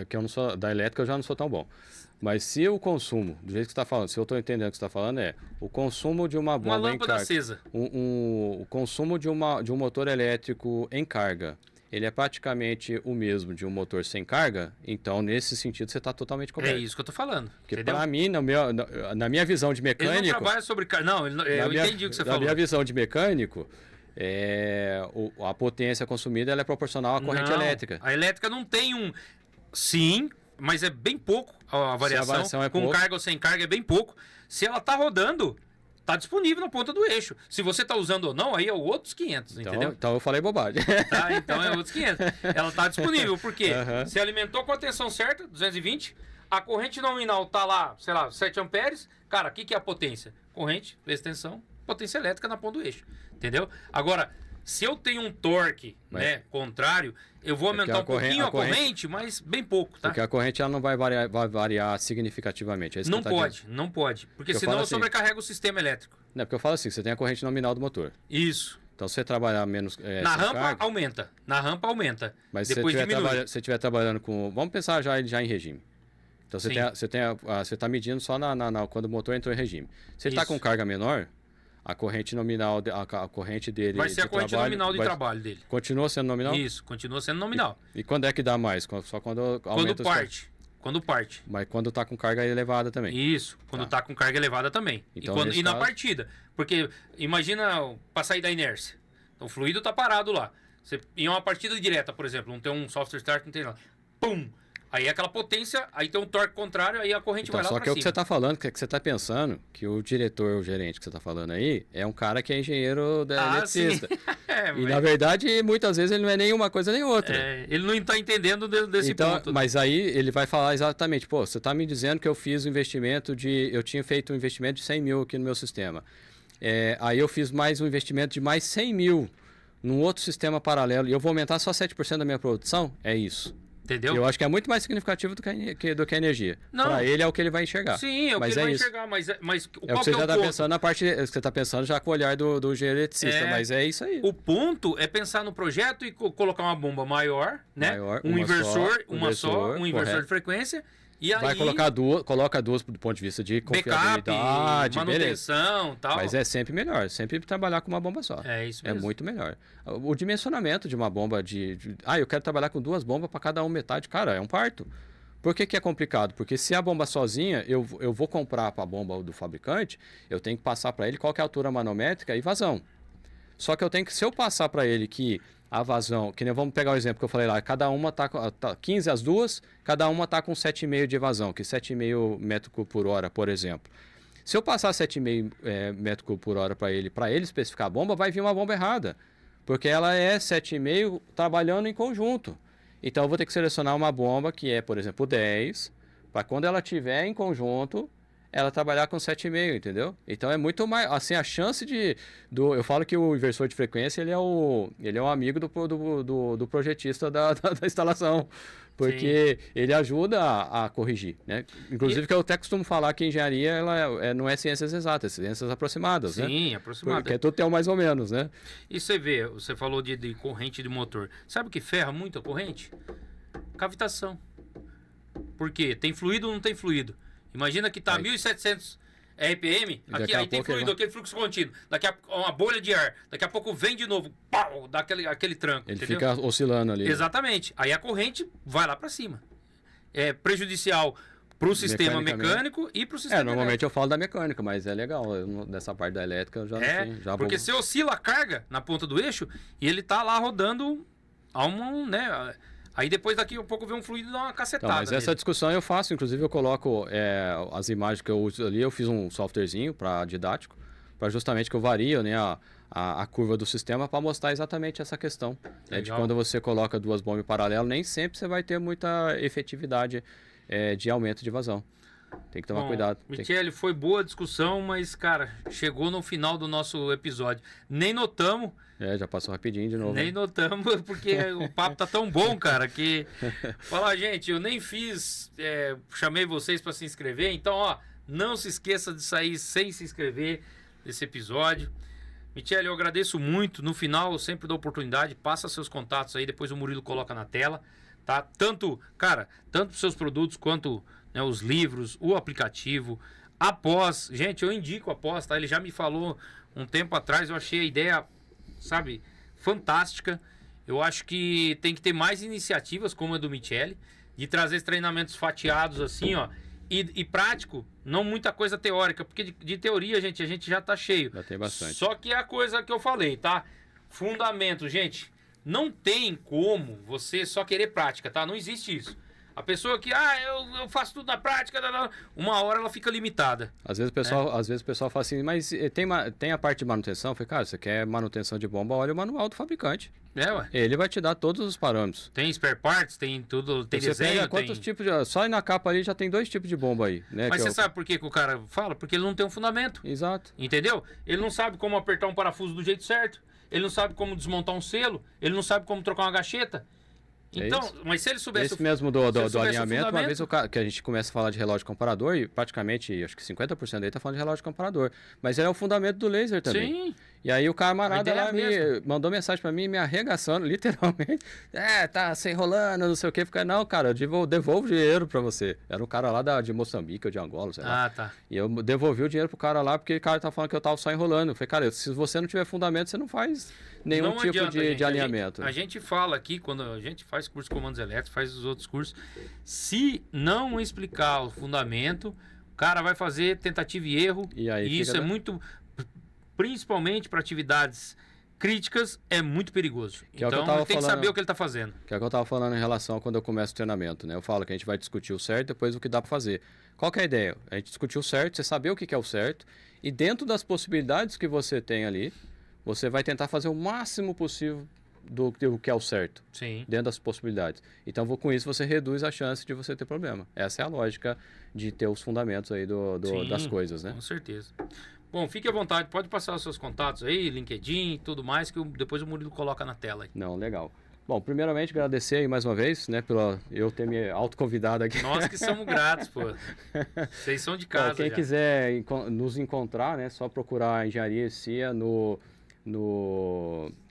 que eu não sou da elétrica, eu já não sou tão bom. Mas se o consumo, do jeito que você está falando, se eu estou entendendo o que você está falando, o consumo de uma bomba lâmpada em carga, acesa. O consumo de um motor elétrico em carga, ele é praticamente o mesmo de um motor sem carga, então nesse sentido você está totalmente coberto. É isso que eu estou falando. Porque para mim, na minha visão de mecânico... Ele não trabalha sobre carga. Não, eu entendi o que você falou. Na minha visão de mecânico, a potência consumida ela é proporcional à corrente elétrica. A elétrica não tem um... Sim, mas é bem pouco a variação. Se a variação é com pouco. Carga ou sem carga é bem pouco. Se ela está rodando... Tá disponível na ponta do eixo. Se você tá usando ou não, aí é outros 500, entendeu? Então eu falei bobagem. Tá, então é outros 500. Ela tá disponível, porque se alimentou com a tensão certa, 220, a corrente nominal tá lá, sei lá, 7 amperes. Cara, o que é a potência? Corrente vezes tensão, potência elétrica na ponta do eixo, entendeu? Agora, se eu tenho um torque, né, contrário, eu vou aumentar um pouquinho a corrente, mas bem pouco, tá? Porque a corrente ela não vai variar significativamente. É isso não que pode, não pode. Porque senão eu sobrecarrego o sistema elétrico. Não, porque eu falo assim, você tem a corrente nominal do motor. Isso. Então, se você trabalhar menos... na rampa, aumenta. Na rampa, aumenta. Mas depois se diminui. você estiver trabalhando com... Vamos pensar já em regime. Então, você está medindo só quando o motor entrou em regime. Se ele está com carga menor... A corrente nominal, a corrente dele... Vai ser a corrente nominal de trabalho dele. Continua sendo nominal? Isso, continua sendo nominal. E quando é que dá mais? Só quando aumenta Quando parte. Mas quando está com carga elevada também. Isso, quando está com carga elevada também. Então, e na partida. Porque imagina para sair da inércia. Então o fluido está parado lá. Em uma partida direta, por exemplo, não tem um software start, não tem nada. Pum! Aí aquela potência, aí tem um torque contrário, aí a corrente vai lá pra cima. Só que é o que você está falando, que você está pensando, que o diretor, o gerente que você está falando aí, é um cara que é engenheiro eletricista. E na verdade, muitas vezes ele não é nem uma coisa nem outra. Ele não está entendendo desse ponto. Mas aí ele vai falar exatamente, pô, você está me dizendo que eu fiz um investimento eu tinha feito um investimento de 100 mil aqui no meu sistema. Aí eu fiz mais um investimento de mais 100 mil num outro sistema paralelo e eu vou aumentar só 7% da minha produção? É isso. Entendeu? Eu acho que é muito mais significativo do que a energia. Para ele é o que ele vai enxergar. Sim, é o que ele vai enxergar, mas qual que você já está pensando na parte... Você está pensando já com o olhar do engenheiro eletricista, mas é isso aí. O ponto é pensar no projeto e colocar uma bomba maior, né? Um inversor de frequência. E vai aí, coloca duas do ponto de vista de confiabilidade, manutenção, tal. Mas é sempre melhor, sempre trabalhar com uma bomba só. É isso mesmo. É muito melhor. O dimensionamento de uma bomba eu quero trabalhar com 2 bombas para cada metade, cara, é um parto. Por que é complicado? Porque se a bomba sozinha, eu vou comprar para a bomba do fabricante, eu tenho que passar para ele qual que é a altura manométrica e vazão. Só que se eu passar para ele que a vazão, que nem vamos pegar o exemplo que eu falei lá, cada uma tá 15 as duas, cada uma tá com 7,5 de evasão, que 7,5 metro cúbico por hora, por exemplo. Se eu passar 7,5 metro cúbico por hora para ele especificar a bomba, vai vir uma bomba errada, porque ela é 7,5 trabalhando em conjunto. Então eu vou ter que selecionar uma bomba que é, por exemplo, 10, para quando ela estiver em conjunto, ela trabalhar com 7,5, entendeu? Então é muito mais, assim, a chance eu falo que o inversor de frequência, ele é o amigo do projetista da instalação, porque ele ajuda a corrigir, né? Inclusive, que eu até costumo falar que a engenharia, não é ciências exatas, é ciências aproximadas, né? Sim, aproximada. Porque tudo tem mais ou menos, né? E você falou de corrente de motor. Sabe o que ferra muito a corrente? Cavitação. Por quê? Tem fluido ou não tem fluido? Imagina que tá 1.700 RPM, aqui, aí tem fluido, aquele fluxo contínuo. Daqui a pouco, uma bolha de ar. Daqui a pouco vem de novo, pau, dá aquele tranco. Ele fica oscilando ali. Exatamente. Aí a corrente vai lá para cima. É prejudicial para o sistema mecânico e para o sistema normalmente elétrico. eu falo da mecânica, mas é legal. Dessa parte da elétrica eu já não sei. Porque você oscila a carga na ponta do eixo e ele tá lá rodando a né? Aí depois daqui a pouco vem um fluido e dá uma cacetada. Mas essa discussão eu faço, inclusive eu coloco as imagens que eu uso ali, eu fiz um softwarezinho para didático, para justamente que eu vario, né, a curva do sistema para mostrar exatamente essa questão. De quando você coloca duas bombas em paralelo, nem sempre você vai ter muita efetividade de aumento de vazão. Tem que tomar cuidado. Michele, foi boa a discussão, mas, cara, chegou no final do nosso episódio. Nem notamos. Já passou rapidinho de novo. Nem notamos, porque o papo tá tão bom, cara, que... Falar, gente, eu nem fiz... chamei vocês para se inscrever, então, ó, não se esqueça de sair sem se inscrever nesse episódio. Michele, eu agradeço muito. No final, eu sempre dou oportunidade. Passa seus contatos aí, depois o Murilo coloca na tela, tá? Tanto os seus produtos quanto... né, os livros, o aplicativo, a pós. Gente, eu indico a pós, tá? Ele já me falou um tempo atrás, eu achei a ideia, sabe, fantástica. Eu acho que tem que ter mais iniciativas como a do Michele, de trazer treinamentos fatiados assim, ó, e prático, não muita coisa teórica, porque de teoria, gente, a gente já tá cheio. Já tem bastante. Só que é a coisa que eu falei, tá? Fundamento, gente, não tem como você só querer prática, tá? Não existe isso. A pessoa que, eu faço tudo na prática, uma hora ela fica limitada. Às vezes o pessoal fala assim, mas tem a parte de manutenção? Eu falei, cara, você quer manutenção de bomba, olha o manual do fabricante. Ué. Ele vai te dar todos os parâmetros. Tem spare parts, tem tudo, tem você desenho, pega quantos tipos de... Só na capa ali já tem 2 tipos de bomba aí, né? Mas você sabe por que o cara fala? Porque ele não tem um fundamento. Exato. Entendeu? Ele não sabe como apertar um parafuso do jeito certo. Ele não sabe como desmontar um selo. Ele não sabe como trocar uma gacheta. Então, mas se ele soubesse... Esse mesmo do alinhamento, uma vez que a gente começa a falar de relógio comparador, e praticamente, acho que 50% aí tá falando de relógio comparador. Mas ele é o fundamento do laser também. Sim. E aí o camarada lá mandou mensagem pra mim, me arregaçando, literalmente. Tá se enrolando, não sei o quê. Fica, não, cara, eu devolvo dinheiro pra você. Era um cara lá de Moçambique ou de Angola, sei lá. Tá. E eu devolvi o dinheiro pro cara lá, porque o cara tá falando que eu tava só enrolando. Eu falei, cara, se você não tiver fundamento, você não faz nenhum tipo de alinhamento. A gente fala aqui, quando a gente faz curso de comandos elétricos, faz os outros cursos, se não explicar o fundamento, o cara vai fazer tentativa e erro. E isso é muito... Principalmente para atividades críticas, é muito perigoso. Então, ele tem que saber o que ele está fazendo. Que é o que eu estava falando em relação a quando eu começo o treinamento, né? Eu falo que a gente vai discutir o certo, depois o que dá para fazer. Qual que é a ideia? A gente discutir o certo, você saber o que é o certo, e dentro das possibilidades que você tem ali, você vai tentar fazer o máximo possível do que é o certo. Sim. Dentro das possibilidades. Então, com isso, você reduz a chance de você ter problema. Essa é a lógica de ter os fundamentos aí das coisas, né? Com certeza. Bom, fique à vontade, pode passar os seus contatos aí, LinkedIn e tudo mais, que depois o Murilo coloca na tela aí. Não, legal. Bom, primeiramente agradecer aí mais uma vez, né, pela eu ter me autoconvidado aqui. Nós que somos gratos, pô. Vocês são de casa. Quem quiser nos encontrar, né, só procurar Engenharia CIA no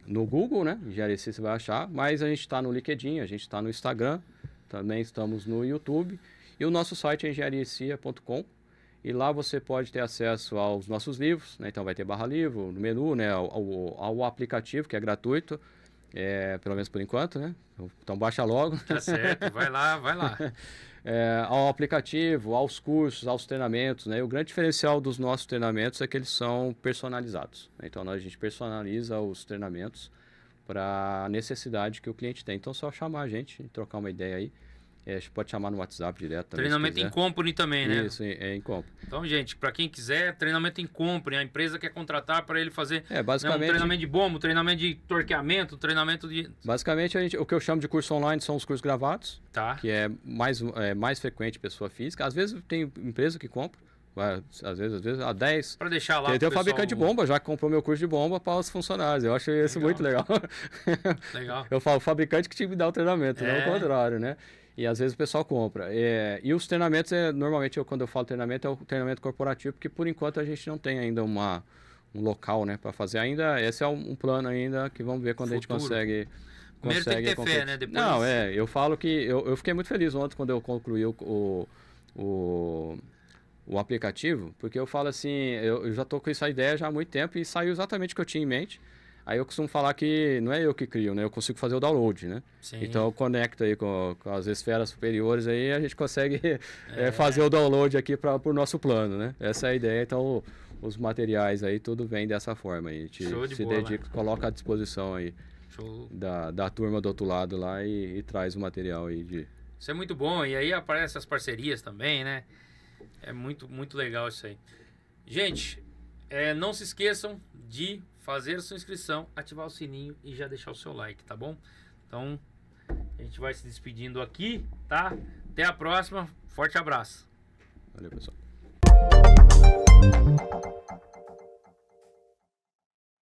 Google, né? Engenharia CIA você vai achar, mas a gente está no LinkedIn, a gente está no Instagram, também estamos no YouTube, e o nosso site é engenhariacia.com. E lá você pode ter acesso aos nossos livros, né? Então vai ter barra-livro no menu, né? Ao aplicativo, que é gratuito, pelo menos por enquanto, né? Então baixa logo. Tá certo, vai lá. Ao aplicativo, aos cursos, aos treinamentos, né? E o grande diferencial dos nossos treinamentos é que eles são personalizados. Né? Então a gente personaliza os treinamentos para a necessidade que o cliente tem. Então é só chamar a gente e trocar uma ideia aí. A gente pode chamar no WhatsApp direto também. Treinamento em company também, né? Isso, em company. Então, gente, para quem quiser, treinamento em company. A empresa quer contratar para ele fazer basicamente, um treinamento de bomba, um treinamento de torqueamento, treinamento de... Basicamente, o que eu chamo de curso online são os cursos gravados, tá, que é mais frequente pessoa física. Às vezes tem empresa que compra às vezes a 10. Para deixar lá. Tem o fabricante de bomba já que comprou meu curso de bomba para os funcionários. Eu acho isso muito legal. Legal. Eu falo, o fabricante que tinha que me dar o treinamento, não o contrário, né? E às vezes o pessoal compra. E os treinamentos, normalmente quando eu falo treinamento, é o treinamento corporativo, porque por enquanto a gente não tem ainda um local, né, para fazer ainda. Esse é um plano ainda que vamos ver quando Futuro. A gente consegue. Primeiro tem que ter fé, né? Depois... Não, eu falo que eu fiquei muito feliz ontem quando eu concluí o aplicativo, porque eu falo assim, eu já tô com essa ideia já há muito tempo e saiu exatamente o que eu tinha em mente. Aí eu costumo falar que não é eu que crio, né? Eu consigo fazer o download, né? Sim. Então eu conecto aí com as esferas superiores aí, a gente consegue fazer o download aqui para o nosso plano, né? Essa é a ideia. Então os materiais aí, tudo vem dessa forma aí. A gente se dedica, coloca à disposição aí da turma do outro lado lá e traz o material aí Isso é muito bom. E aí aparecem as parcerias também, né? É muito, muito legal isso aí. Gente, não se esqueçam de fazer a sua inscrição, ativar o sininho e já deixar o seu like, tá bom? Então, a gente vai se despedindo aqui, tá? Até a próxima. Forte abraço. Valeu, pessoal.